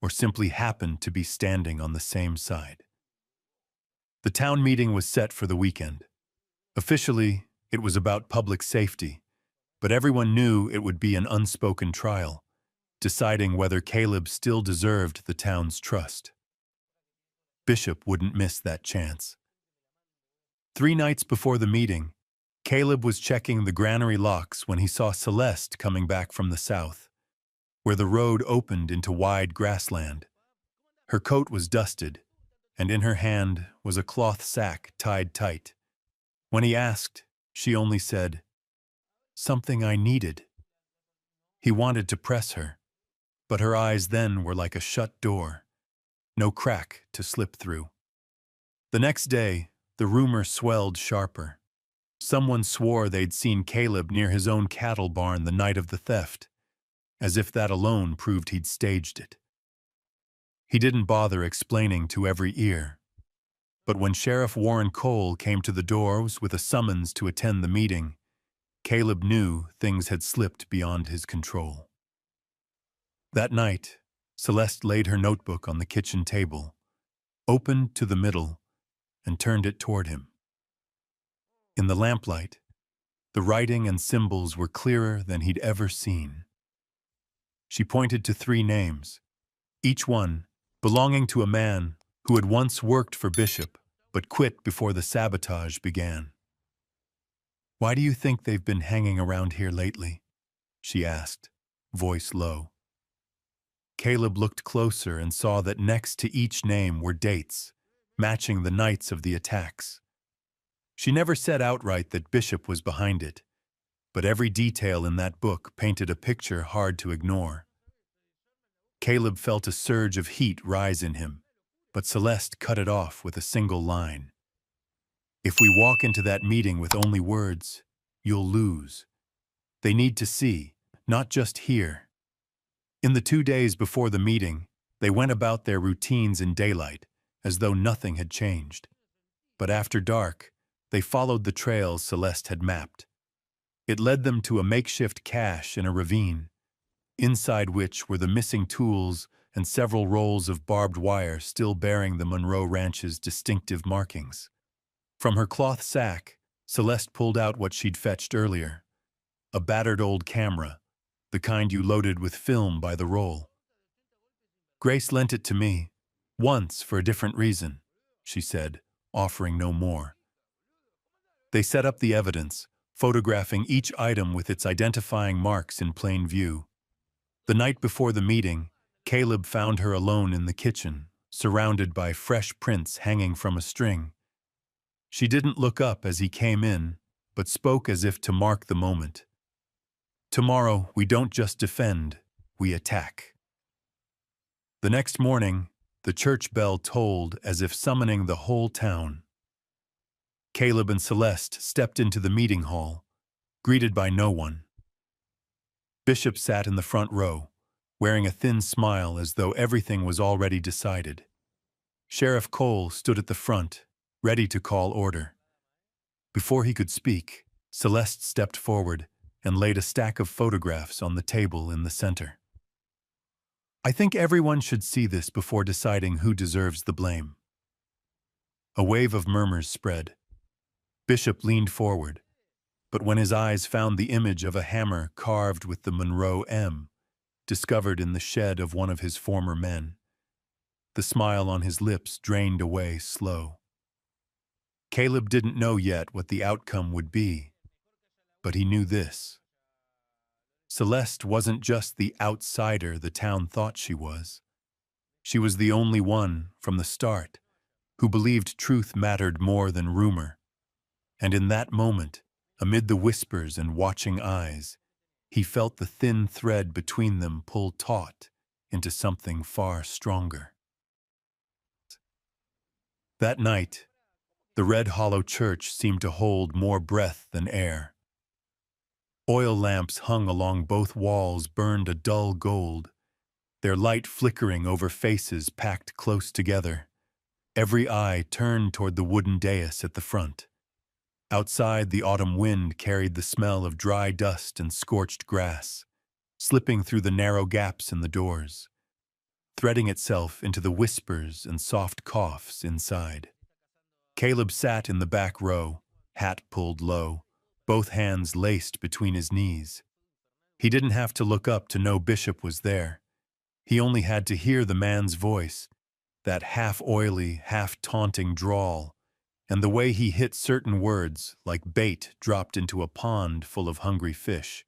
or simply happened to be standing on the same side. The town meeting was set for the weekend. Officially, it was about public safety, but everyone knew it would be an unspoken trial, deciding whether Caleb still deserved the town's trust. Bishop wouldn't miss that chance. 3 nights before the meeting, Caleb was checking the granary locks when he saw Celeste coming back from the south, where the road opened into wide grassland. Her coat was dusted, and in her hand was a cloth sack tied tight. When he asked, she only said, "Something I needed." He wanted to press her, but her eyes then were like a shut door, no crack to slip through. The next day, the rumor swelled sharper. Someone swore they'd seen Caleb near his own cattle barn the night of the theft, as if that alone proved he'd staged it. He didn't bother explaining to every ear. But when Sheriff Warren Cole came to the doors with a summons to attend the meeting, Caleb knew things had slipped beyond his control. That night, Celeste laid her notebook on the kitchen table, opened to the middle, and turned it toward him. In the lamplight, the writing and symbols were clearer than he'd ever seen. She pointed to 3 names, each one belonging to a man who had once worked for Bishop but quit before the sabotage began. "Why do you think they've been hanging around here lately?" she asked, voice low. Caleb looked closer and saw that next to each name were dates, matching the nights of the attacks. She never said outright that Bishop was behind it, but every detail in that book painted a picture hard to ignore. Caleb felt a surge of heat rise in him, but Celeste cut it off with a single line. "If we walk into that meeting with only words, you'll lose. They need to see, not just hear." In the 2 days before the meeting, they went about their routines in daylight, as though nothing had changed. But after dark, they followed the trails Celeste had mapped. It led them to a makeshift cache in a ravine, inside which were the missing tools and several rolls of barbed wire still bearing the Monroe Ranch's distinctive markings. From her cloth sack, Celeste pulled out what she'd fetched earlier, a battered old camera, the kind you loaded with film by the roll. "Grace lent it to me, once for a different reason," she said, offering no more. They set up the evidence, photographing each item with its identifying marks in plain view. The night before the meeting, Caleb found her alone in the kitchen, surrounded by fresh prints hanging from a string. She didn't look up as he came in, but spoke as if to mark the moment. "Tomorrow, we don't just defend, we attack." The next morning, the church bell tolled as if summoning the whole town. Caleb and Celeste stepped into the meeting hall, greeted by no one. Bishop sat in the front row, wearing a thin smile as though everything was already decided. Sheriff Cole stood at the front, ready to call order. Before he could speak, Celeste stepped forward and laid a stack of photographs on the table in the center. "I think everyone should see this before deciding who deserves the blame." A wave of murmurs spread. Bishop leaned forward, But when his eyes found the image of a hammer carved with the Monroe M, discovered in the shed of one of his former men, the smile on his lips drained away slow. Caleb didn't know yet what the outcome would be, but he knew this. Celeste wasn't just the outsider the town thought she was. She was the only one, from the start, who believed truth mattered more than rumor. And in that moment, amid the whispers and watching eyes, he felt the thin thread between them pull taut into something far stronger. That night, the Red Hollow Church seemed to hold more breath than air. Oil lamps hung along both walls burned a dull gold, their light flickering over faces packed close together. Every eye turned toward the wooden dais at the front. Outside, the autumn wind carried the smell of dry dust and scorched grass, slipping through the narrow gaps in the doors, threading itself into the whispers and soft coughs inside. Caleb sat in the back row, hat pulled low, both hands laced between his knees. He didn't have to look up to know Bishop was there. He only had to hear the man's voice, that half-oily, half-taunting drawl, and the way he hit certain words like bait dropped into a pond full of hungry fish.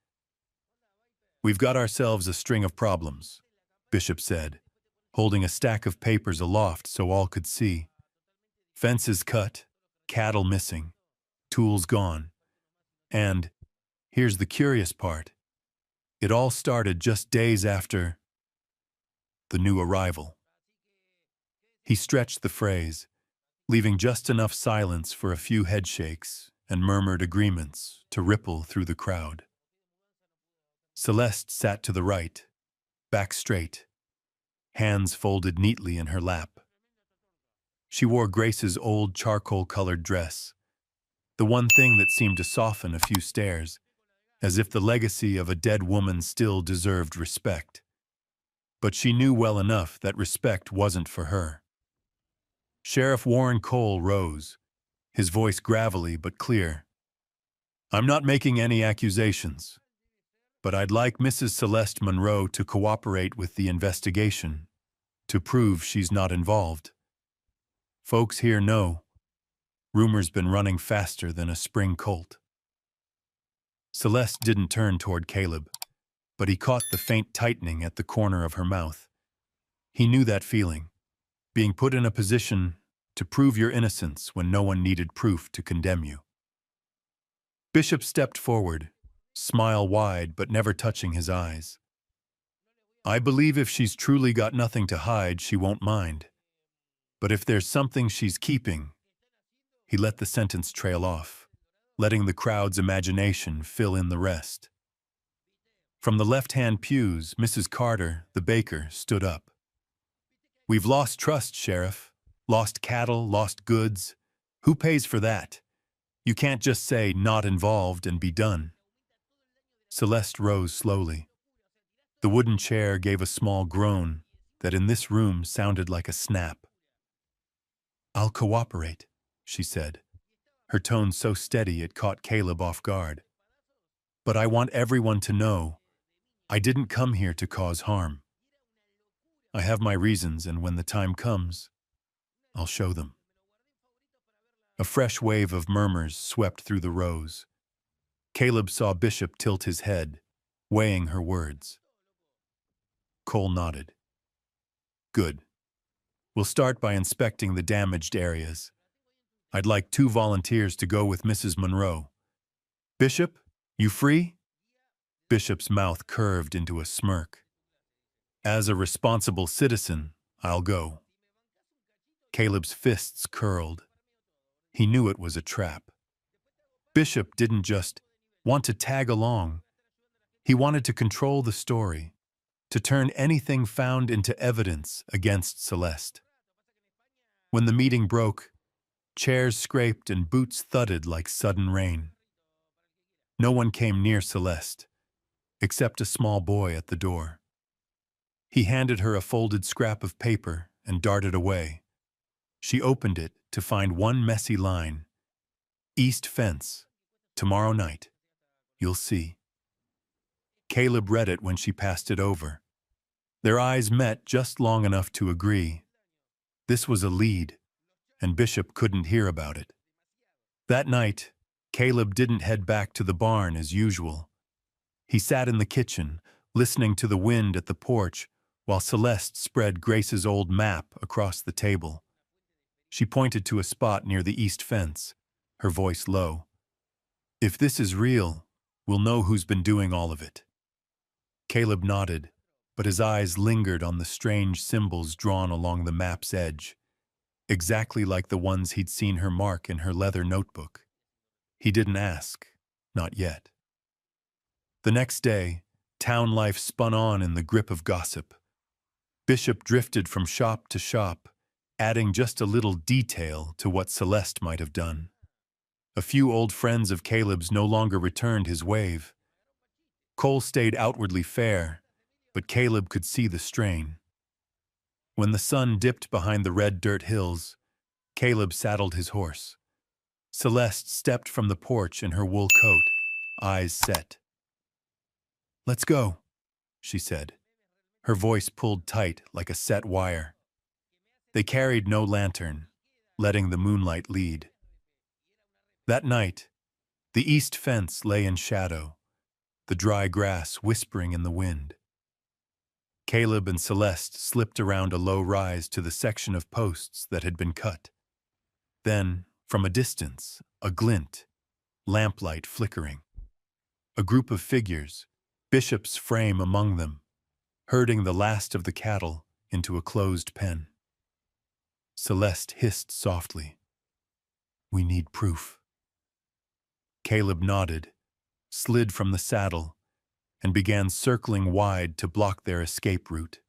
"We've got ourselves a string of problems," Bishop said, holding a stack of papers aloft so all could see. "Fences cut, cattle missing, tools gone. And here's the curious part. It all started just days after the new arrival." He stretched the phrase, leaving just enough silence for a few headshakes and murmured agreements to ripple through the crowd. Celeste sat to the right, back straight, hands folded neatly in her lap. She wore Grace's old charcoal-colored dress, the one thing that seemed to soften a few stares, as if the legacy of a dead woman still deserved respect. But she knew well enough that respect wasn't for her. Sheriff Warren Cole rose, his voice gravelly but clear. "I'm not making any accusations, but I'd like Mrs. Celeste Monroe to cooperate with the investigation, to prove she's not involved. Folks here know. Rumor's been running faster than a spring colt." Celeste didn't turn toward Caleb, but he caught the faint tightening at the corner of her mouth. He knew that feeling, being put in a position to prove your innocence when no one needed proof to condemn you. Bishop stepped forward, smile wide but never touching his eyes. "I believe if she's truly got nothing to hide, she won't mind. But if there's something she's keeping..." He let the sentence trail off, letting the crowd's imagination fill in the rest. From the left-hand pews, Mrs. Carter, the baker, stood up. "We've lost trust, Sheriff. Lost cattle, lost goods. Who pays for that? You can't just say, 'not involved,' and be done." Celeste rose slowly. The wooden chair gave a small groan that in this room sounded like a snap. "I'll cooperate," she said, her tone so steady it caught Caleb off guard. "But I want everyone to know I didn't come here to cause harm. I have my reasons, and when the time comes, I'll show them." A fresh wave of murmurs swept through the rows. Caleb saw Bishop tilt his head, weighing her words. Cole nodded. "Good. We'll start by inspecting the damaged areas. I'd like 2 volunteers to go with Mrs. Monroe. Bishop, you free?" Bishop's mouth curved into a smirk. "As a responsible citizen, I'll go." Caleb's fists curled. He knew it was a trap. Bishop didn't just want to tag along. He wanted to control the story, to turn anything found into evidence against Celeste. When the meeting broke, chairs scraped and boots thudded like sudden rain. No one came near Celeste, except a small boy at the door. He handed her a folded scrap of paper and darted away. She opened it to find one messy line. "East fence, tomorrow night." You'll see." Caleb read it when she passed it over. Their eyes met just long enough to agree. This was a lead, and Bishop couldn't hear about it. That night, Caleb didn't head back to the barn as usual. He sat in the kitchen, listening to the wind at the porch, while Celeste spread Grace's old map across the table. She pointed to a spot near the east fence, her voice low. "If this is real, we'll know who's been doing all of it." Caleb nodded, but his eyes lingered on the strange symbols drawn along the map's edge, exactly like the ones he'd seen her mark in her leather notebook. He didn't ask, not yet. The next day, town life spun on in the grip of gossip. Bishop drifted from shop to shop, adding just a little detail to what Celeste might have done. A few old friends of Caleb's no longer returned his wave. Cole stayed outwardly fair, but Caleb could see the strain. When the sun dipped behind the red dirt hills, Caleb saddled his horse. Celeste stepped from the porch in her wool coat, eyes set. "Let's go," she said. Her voice pulled tight like a set wire. They carried no lantern, letting the moonlight lead. That night, the east fence lay in shadow, the dry grass whispering in the wind. Caleb and Celeste slipped around a low rise to the section of posts that had been cut. Then, from a distance, a glint, lamplight flickering. A group of figures, Bishop's frame among them, herding the last of the cattle into a closed pen. Celeste hissed softly, "We need proof." Caleb nodded, slid from the saddle, and began circling wide to block their escape route.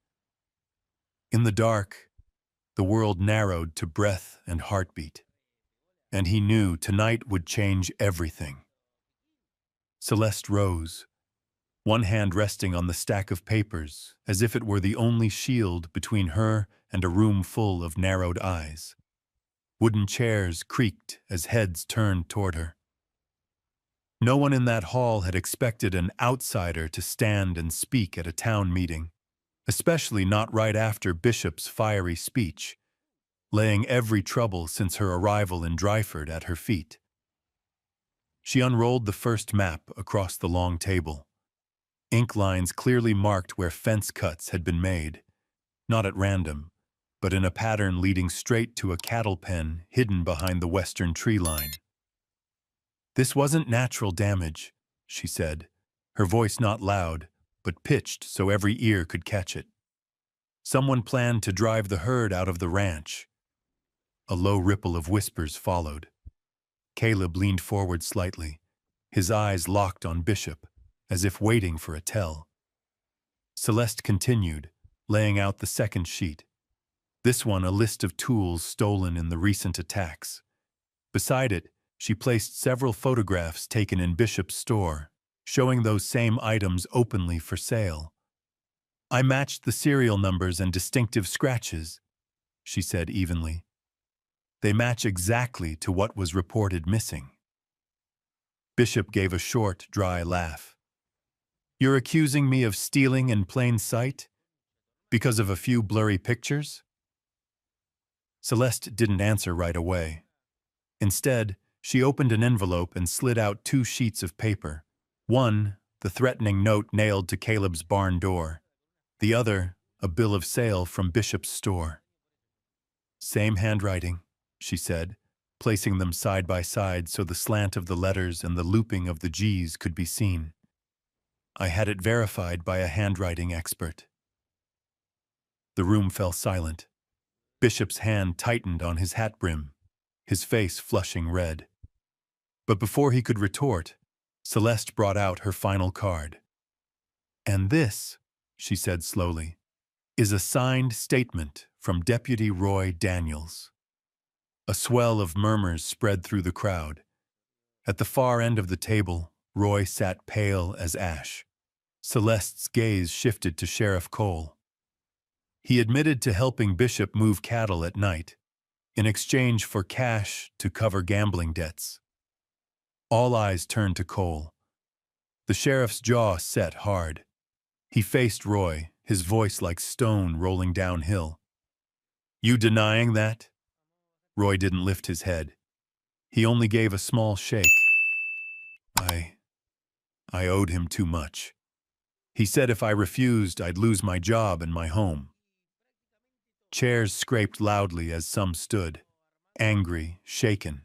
In the dark, the world narrowed to breath and heartbeat, and he knew tonight would change everything. Celeste rose, one hand resting on the stack of papers, as if it were the only shield between her and a room full of narrowed eyes. Wooden chairs creaked as heads turned toward her. No one in that hall had expected an outsider to stand and speak at a town meeting, especially not right after Bishop's fiery speech, laying every trouble since her arrival in Dryford at her feet. She unrolled the first map across the long table. Ink lines clearly marked where fence cuts had been made, not at random, but in a pattern leading straight to a cattle pen hidden behind the western tree line. "This wasn't natural damage," she said, her voice not loud, but pitched so every ear could catch it. "Someone planned to drive the herd out of the ranch." A low ripple of whispers followed. Caleb leaned forward slightly, his eyes locked on Bishop, as if waiting for a tell. Celeste continued, laying out the second sheet. This one a list of tools stolen in the recent attacks. Beside it, she placed several photographs taken in Bishop's store, showing those same items openly for sale. "I matched the serial numbers and distinctive scratches," she said evenly. "They match exactly to what was reported missing." Bishop gave a short, dry laugh. "You're accusing me of stealing in plain sight? Because of a few blurry pictures?" Celeste didn't answer right away. Instead, she opened an envelope and slid out 2 sheets of paper. One, the threatening note nailed to Caleb's barn door. The other, a bill of sale from Bishop's store. "Same handwriting," she said, placing them side by side so the slant of the letters and the looping of the G's could be seen. "I had it verified by a handwriting expert." The room fell silent. Bishop's hand tightened on his hat brim, his face flushing red. But before he could retort, Celeste brought out her final card. "And this," she said slowly, "is a signed statement from Deputy Roy Daniels." A swell of murmurs spread through the crowd. At the far end of the table, Roy sat pale as ash. Celeste's gaze shifted to Sheriff Cole. He admitted to helping Bishop move cattle at night, in exchange for cash to cover gambling debts. All eyes turned to Cole. The sheriff's jaw set hard. He faced Roy, his voice like stone rolling downhill. "You denying that?" Roy didn't lift his head. He only gave a small shake. I owed him too much. He said if I refused, I'd lose my job and my home. Chairs scraped loudly as some stood, angry, shaken.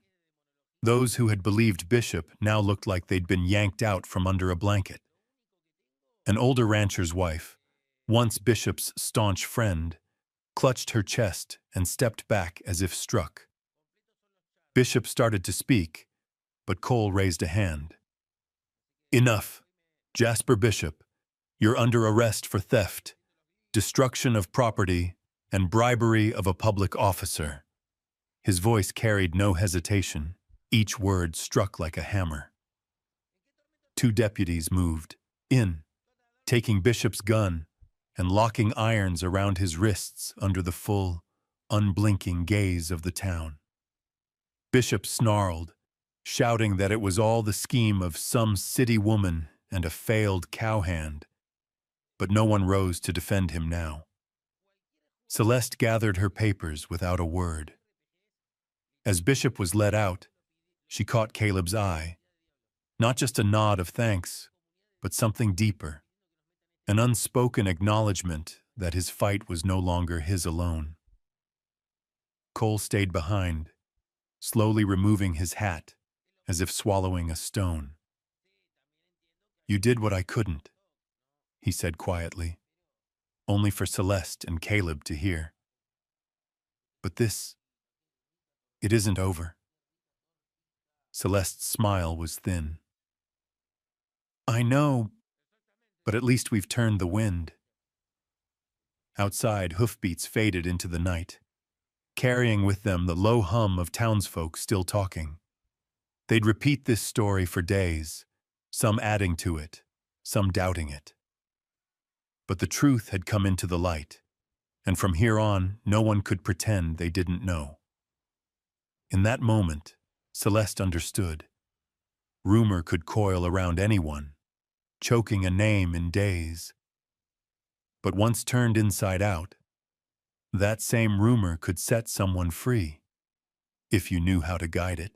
Those who had believed Bishop now looked like they'd been yanked out from under a blanket. An older rancher's wife, once Bishop's staunch friend, clutched her chest and stepped back as if struck. Bishop started to speak, but Cole raised a hand. "Enough. Jasper Bishop, you're under arrest for theft, destruction of property, and bribery of a public officer." His voice carried no hesitation, each word struck like a hammer. Two deputies moved in, taking Bishop's gun and locking irons around his wrists under the full, unblinking gaze of the town. Bishop snarled, shouting that it was all the scheme of some city woman and a failed cowhand, but no one rose to defend him now. Celeste gathered her papers without a word. As Bishop was let out, she caught Caleb's eye. Not just a nod of thanks, but something deeper. An unspoken acknowledgement that his fight was no longer his alone. Cole stayed behind, slowly removing his hat, as if swallowing a stone. "You did what I couldn't," he said quietly, only for Celeste and Caleb to hear. "But it isn't over." Celeste's smile was thin. "I know, but at least we've turned the wind." Outside, hoofbeats faded into the night, carrying with them the low hum of townsfolk still talking. They'd repeat this story for days, some adding to it, some doubting it. But the truth had come into the light, and from here on, no one could pretend they didn't know. In that moment, Celeste understood. Rumor could coil around anyone, choking a name in days. But once turned inside out, that same rumor could set someone free, if you knew how to guide it.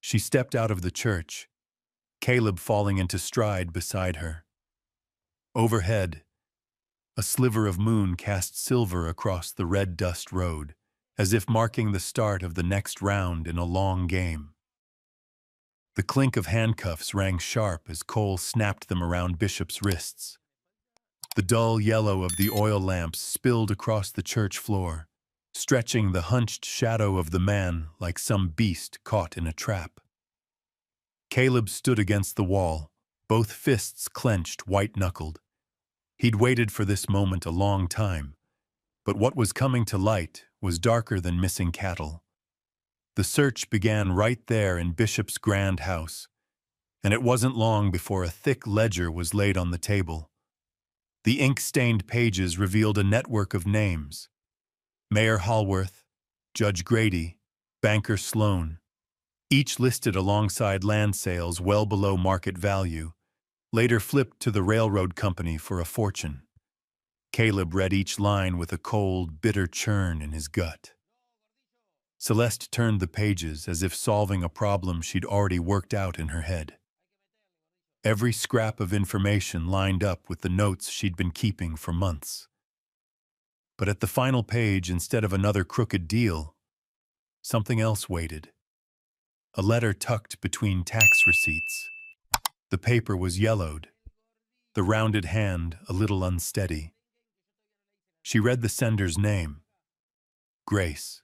She stepped out of the church, Caleb falling into stride beside her. Overhead, a sliver of moon cast silver across the red dust road, as if marking the start of the next round in a long game. The clink of handcuffs rang sharp as Cole snapped them around Bishop's wrists. The dull yellow of the oil lamps spilled across the church floor, stretching the hunched shadow of the man like some beast caught in a trap. Caleb stood against the wall, both fists clenched, white-knuckled. He'd waited for this moment a long time, but what was coming to light was darker than missing cattle. The search began right there in Bishop's grand house, and it wasn't long before a thick ledger was laid on the table. The ink-stained pages revealed a network of names: Mayor Hallworth, Judge Grady, Banker Sloan, each listed alongside land sales well below market value, later flipped to the railroad company for a fortune. Caleb read each line with a cold, bitter churn in his gut. Celeste turned the pages as if solving a problem she'd already worked out in her head. Every scrap of information lined up with the notes she'd been keeping for months. But at the final page, instead of another crooked deal, something else waited. A letter tucked between tax receipts. The paper was yellowed, the rounded hand a little unsteady. She read the sender's name: Grace.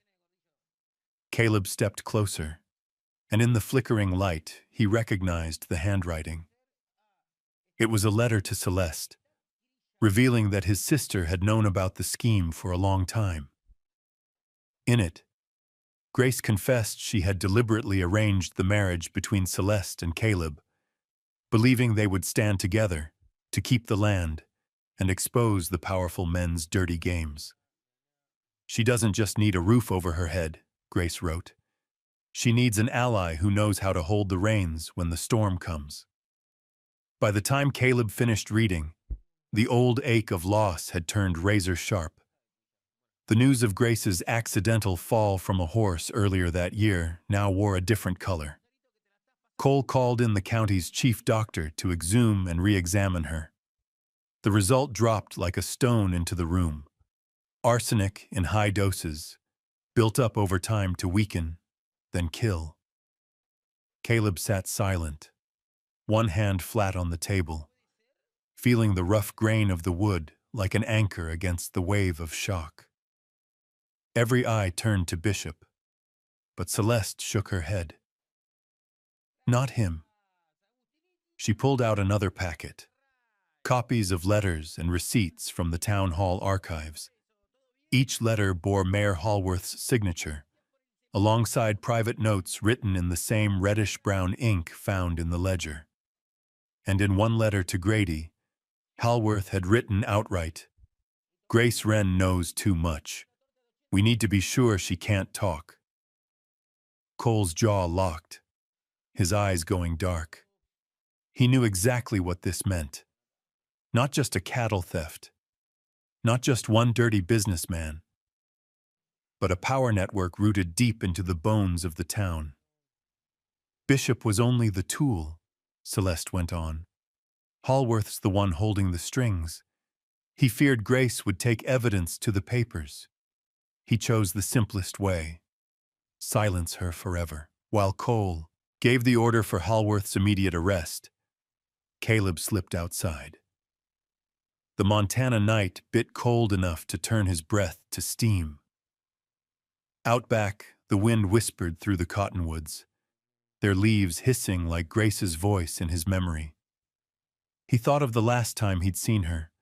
Caleb stepped closer, and in the flickering light, he recognized the handwriting. It was a letter to Celeste, revealing that his sister had known about the scheme for a long time. In it, Grace confessed she had deliberately arranged the marriage between Celeste and Caleb, believing they would stand together to keep the land and expose the powerful men's dirty games. "She doesn't just need a roof over her head," Grace wrote. "She needs an ally who knows how to hold the reins when the storm comes." By the time Caleb finished reading, the old ache of loss had turned razor sharp. The news of Grace's accidental fall from a horse earlier that year now wore a different color. Cole called in the county's chief doctor to exhume and re-examine her. The result dropped like a stone into the room. Arsenic in high doses, built up over time to weaken, then kill. Caleb sat silent, one hand flat on the table, feeling the rough grain of the wood like an anchor against the wave of shock. Every eye turned to Bishop, but Celeste shook her head. Not him. She pulled out another packet, copies of letters and receipts from the town hall archives. Each letter bore Mayor Hallworth's signature, alongside private notes written in the same reddish-brown ink found in the ledger. And in one letter to Grady, Hallworth had written outright, "Grace Wren knows too much. We need to be sure she can't talk." Cole's jaw locked, his eyes going dark. He knew exactly what this meant. Not just a cattle theft, not just one dirty businessman, but a power network rooted deep into the bones of the town. Bishop was only the tool, Celeste went on. Hallworth's the one holding the strings. He feared Grace would take evidence to the papers. He chose the simplest way, silence her forever. While Cole gave the order for Hallworth's immediate arrest, Caleb slipped outside. The Montana night bit cold enough to turn his breath to steam. Out back, the wind whispered through the cottonwoods, their leaves hissing like Grace's voice in his memory. He thought of the last time he'd seen her,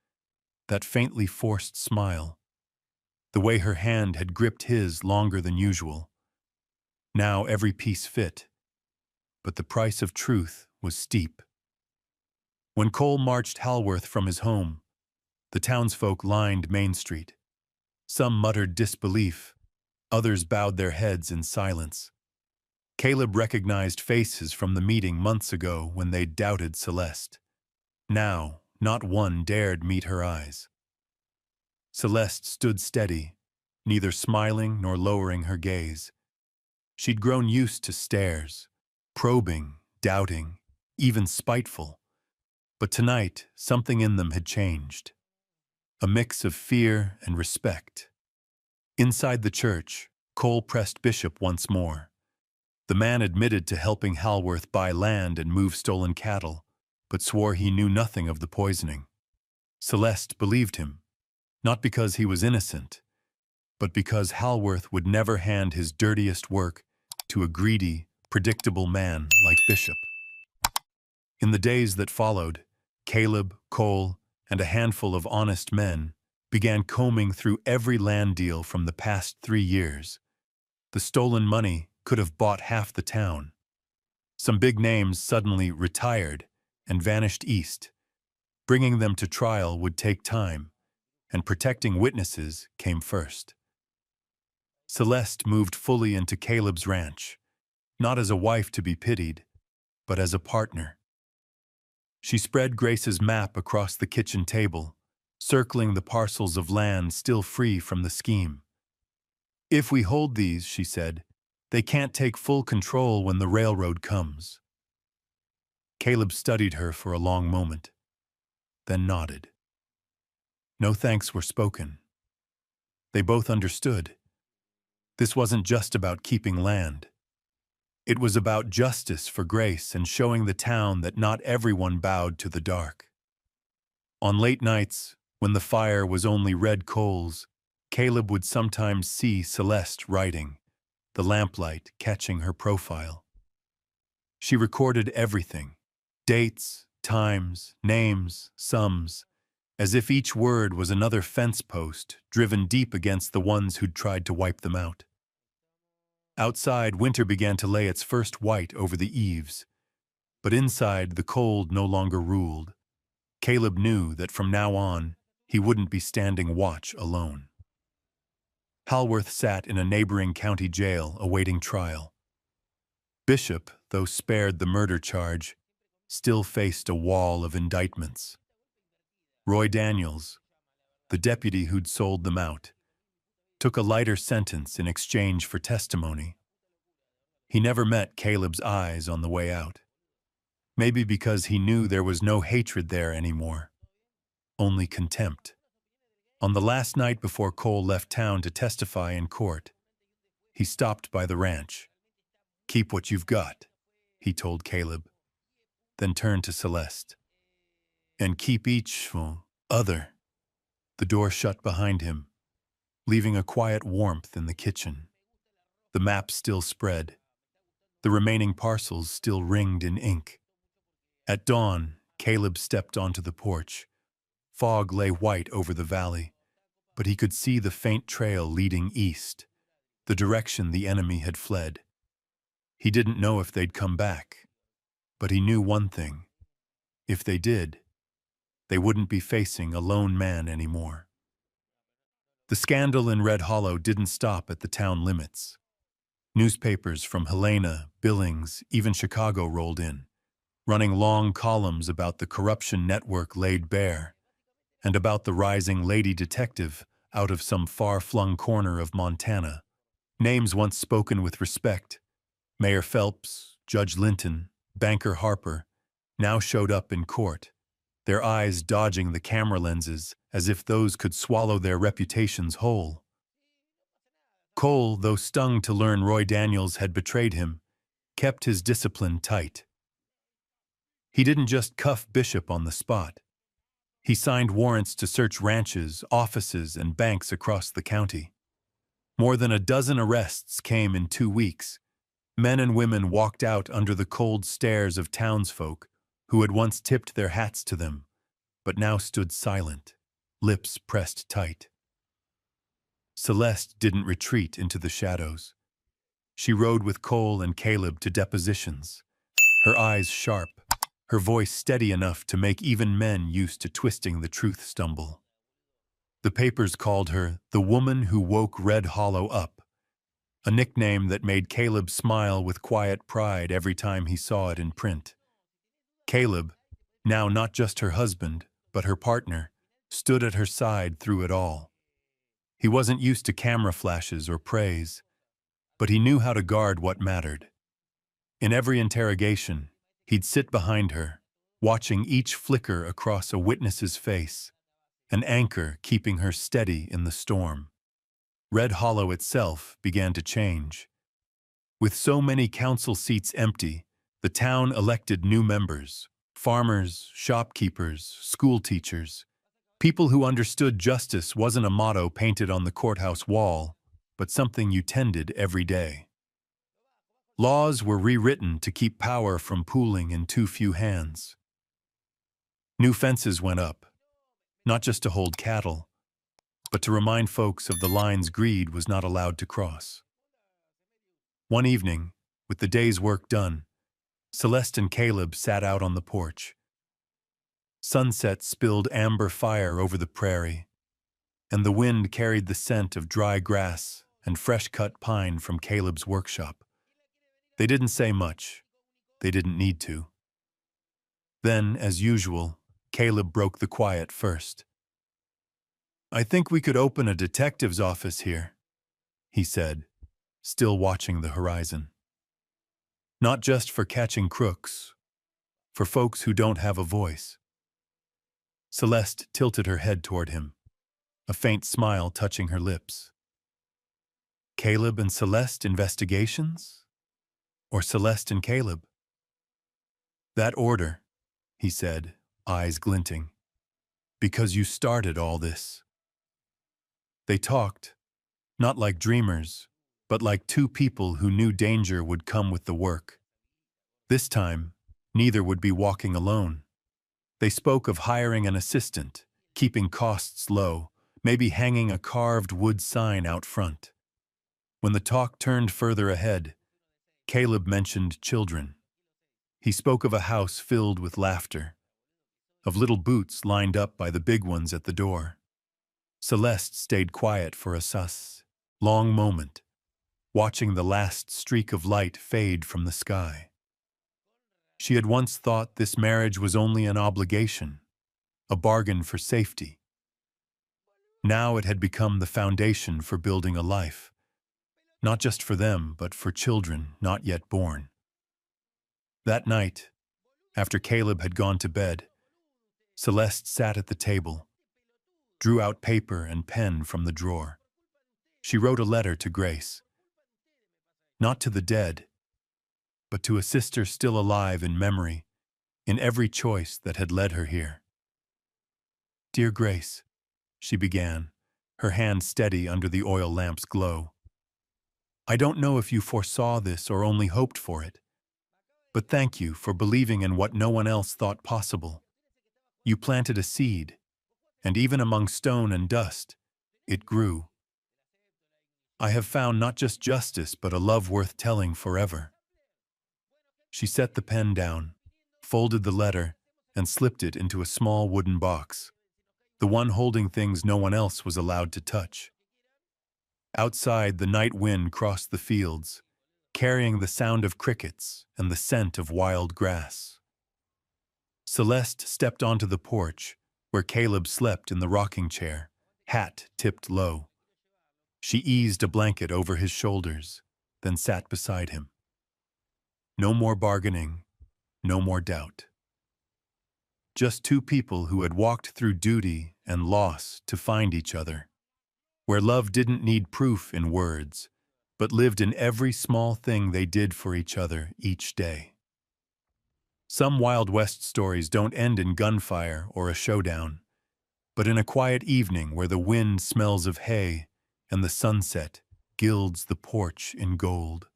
that faintly forced smile, the way her hand had gripped his longer than usual. Now every piece fit, but the price of truth was steep. When Cole marched Hallworth from his home, the townsfolk lined Main Street. Some muttered disbelief, others bowed their heads in silence. Caleb recognized faces from the meeting months ago when they'd doubted Celeste. Now, not one dared meet her eyes. Celeste stood steady, neither smiling nor lowering her gaze. She'd grown used to stares, probing, doubting, even spiteful. But tonight, something in them had changed. A mix of fear and respect. Inside the church, Cole pressed Bishop once more. The man admitted to helping Hallworth buy land and move stolen cattle, but swore he knew nothing of the poisoning. Celeste believed him, not because he was innocent, but because Hallworth would never hand his dirtiest work to a greedy, predictable man like Bishop. In the days that followed, Caleb, Cole, and a handful of honest men began combing through every land deal from the past 3 years. The stolen money could have bought half the town. Some big names suddenly retired and vanished east. Bringing them to trial would take time, and protecting witnesses came first. Celeste moved fully into Caleb's ranch, not as a wife to be pitied, but as a partner. She spread Grace's map across the kitchen table, circling the parcels of land still free from the scheme. "If we hold these," she said, "they can't take full control when the railroad comes." Caleb studied her for a long moment, then nodded. No thanks were spoken. They both understood. This wasn't just about keeping land. It was about justice for Grace and showing the town that not everyone bowed to the dark. On late nights, when the fire was only red coals, Caleb would sometimes see Celeste writing, the lamplight catching her profile. She recorded everything, dates, times, names, sums, as if each word was another fence post driven deep against the ones who'd tried to wipe them out. Outside, winter began to lay its first white over the eaves, but inside the cold no longer ruled. Caleb knew that from now on, he wouldn't be standing watch alone. Hallworth sat in a neighboring county jail awaiting trial. Bishop, though spared the murder charge, still faced a wall of indictments. Roy Daniels, the deputy who'd sold them out, took a lighter sentence in exchange for testimony. He never met Caleb's eyes on the way out. Maybe because he knew there was no hatred there anymore, only contempt. On the last night before Cole left town to testify in court, he stopped by the ranch. "Keep what you've got," he told Caleb, then turned to Celeste. "And keep each other." The door shut behind him, leaving a quiet warmth in the kitchen. The map still spread. The remaining parcels still ringed in ink. At dawn, Caleb stepped onto the porch. Fog lay white over the valley, but he could see the faint trail leading east, the direction the enemy had fled. He didn't know if they'd come back, but he knew one thing. If they did, they wouldn't be facing a lone man anymore. The scandal in Red Hollow didn't stop at the town limits. Newspapers from Helena, Billings, even Chicago rolled in, running long columns about the corruption network laid bare, and about the rising lady detective out of some far-flung corner of Montana. Names once spoken with respect, Mayor Phelps, Judge Linton, Banker Harper, now showed up in court, their eyes dodging the camera lenses as if those could swallow their reputations whole. Cole, though stung to learn Roy Daniels had betrayed him, kept his discipline tight. He didn't just cuff Bishop on the spot. He signed warrants to search ranches, offices, and banks across the county. More than a dozen arrests came in 2 weeks. Men and women walked out under the cold stares of townsfolk who had once tipped their hats to them, but now stood silent, lips pressed tight. Celeste didn't retreat into the shadows. She rode with Cole and Caleb to depositions, her eyes sharp, her voice steady enough to make even men used to twisting the truth stumble. The papers called her the woman who woke Red Hollow up, a nickname that made Caleb smile with quiet pride every time he saw it in print. Caleb, now not just her husband, but her partner, stood at her side through it all. He wasn't used to camera flashes or praise, but he knew how to guard what mattered. In every interrogation, he'd sit behind her, watching each flicker across a witness's face, an anchor keeping her steady in the storm. Red Hollow itself began to change. With so many council seats empty, the town elected new members, farmers, shopkeepers, school teachers, people who understood justice wasn't a motto painted on the courthouse wall, but something you tended every day. Laws were rewritten to keep power from pooling in too few hands. New fences went up, not just to hold cattle, but to remind folks of the lines greed was not allowed to cross. One evening, with the day's work done, Celeste and Caleb sat out on the porch. Sunset spilled amber fire over the prairie, and the wind carried the scent of dry grass and fresh-cut pine from Caleb's workshop. They didn't say much. They didn't need to. Then, as usual, Caleb broke the quiet first. "I think we could open a detective's office here," he said, still watching the horizon. "Not just for catching crooks, for folks who don't have a voice." Celeste tilted her head toward him, a faint smile touching her lips. "Caleb and Celeste investigations? Or Celeste and Caleb?" "That order," he said, eyes glinting, "because you started all this." They talked, not like dreamers, but like two people who knew danger would come with the work. This time, neither would be walking alone. They spoke of hiring an assistant, keeping costs low, maybe hanging a carved wood sign out front. When the talk turned further ahead, Caleb mentioned children. He spoke of a house filled with laughter, of little boots lined up by the big ones at the door. Celeste stayed quiet for a long moment, watching the last streak of light fade from the sky. She had once thought this marriage was only an obligation, a bargain for safety. Now it had become the foundation for building a life, not just for them, but for children not yet born. That night, after Caleb had gone to bed, Celeste sat at the table, drew out paper and pen from the drawer. She wrote a letter to Grace, not to the dead, but to a sister still alive in memory, in every choice that had led her here. "Dear Grace," she began, her hand steady under the oil lamp's glow. "I don't know if you foresaw this or only hoped for it, but thank you for believing in what no one else thought possible. You planted a seed, and even among stone and dust, it grew. I have found not just justice, but a love worth telling forever." She set the pen down, folded the letter, and slipped it into a small wooden box, the one holding things no one else was allowed to touch. Outside, the night wind crossed the fields, carrying the sound of crickets and the scent of wild grass. Celeste stepped onto the porch, where Caleb slept in the rocking chair, hat tipped low. She eased a blanket over his shoulders, then sat beside him. No more bargaining, no more doubt. Just two people who had walked through duty and loss to find each other, where love didn't need proof in words, but lived in every small thing they did for each other each day. Some Wild West stories don't end in gunfire or a showdown, but in a quiet evening where the wind smells of hay and the sunset gilds the porch in gold.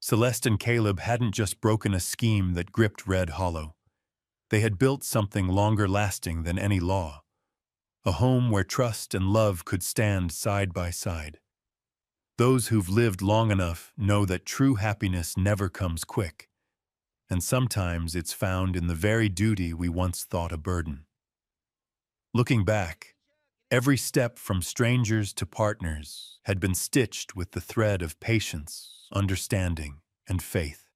Celeste and Caleb hadn't just broken a scheme that gripped Red Hollow. They had built something longer lasting than any law, a home where trust and love could stand side by side. Those who've lived long enough know that true happiness never comes quick, and sometimes it's found in the very duty we once thought a burden. Looking back, every step from strangers to partners had been stitched with the thread of patience, understanding, and faith.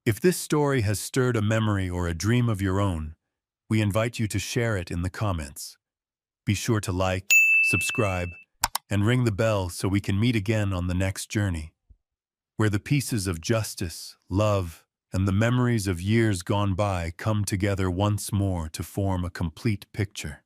If this story has stirred a memory or a dream of your own, we invite you to share it in the comments. Be sure to like, subscribe, and ring the bell so we can meet again on the next journey, where the pieces of justice, love, and the memories of years gone by come together once more to form a complete picture.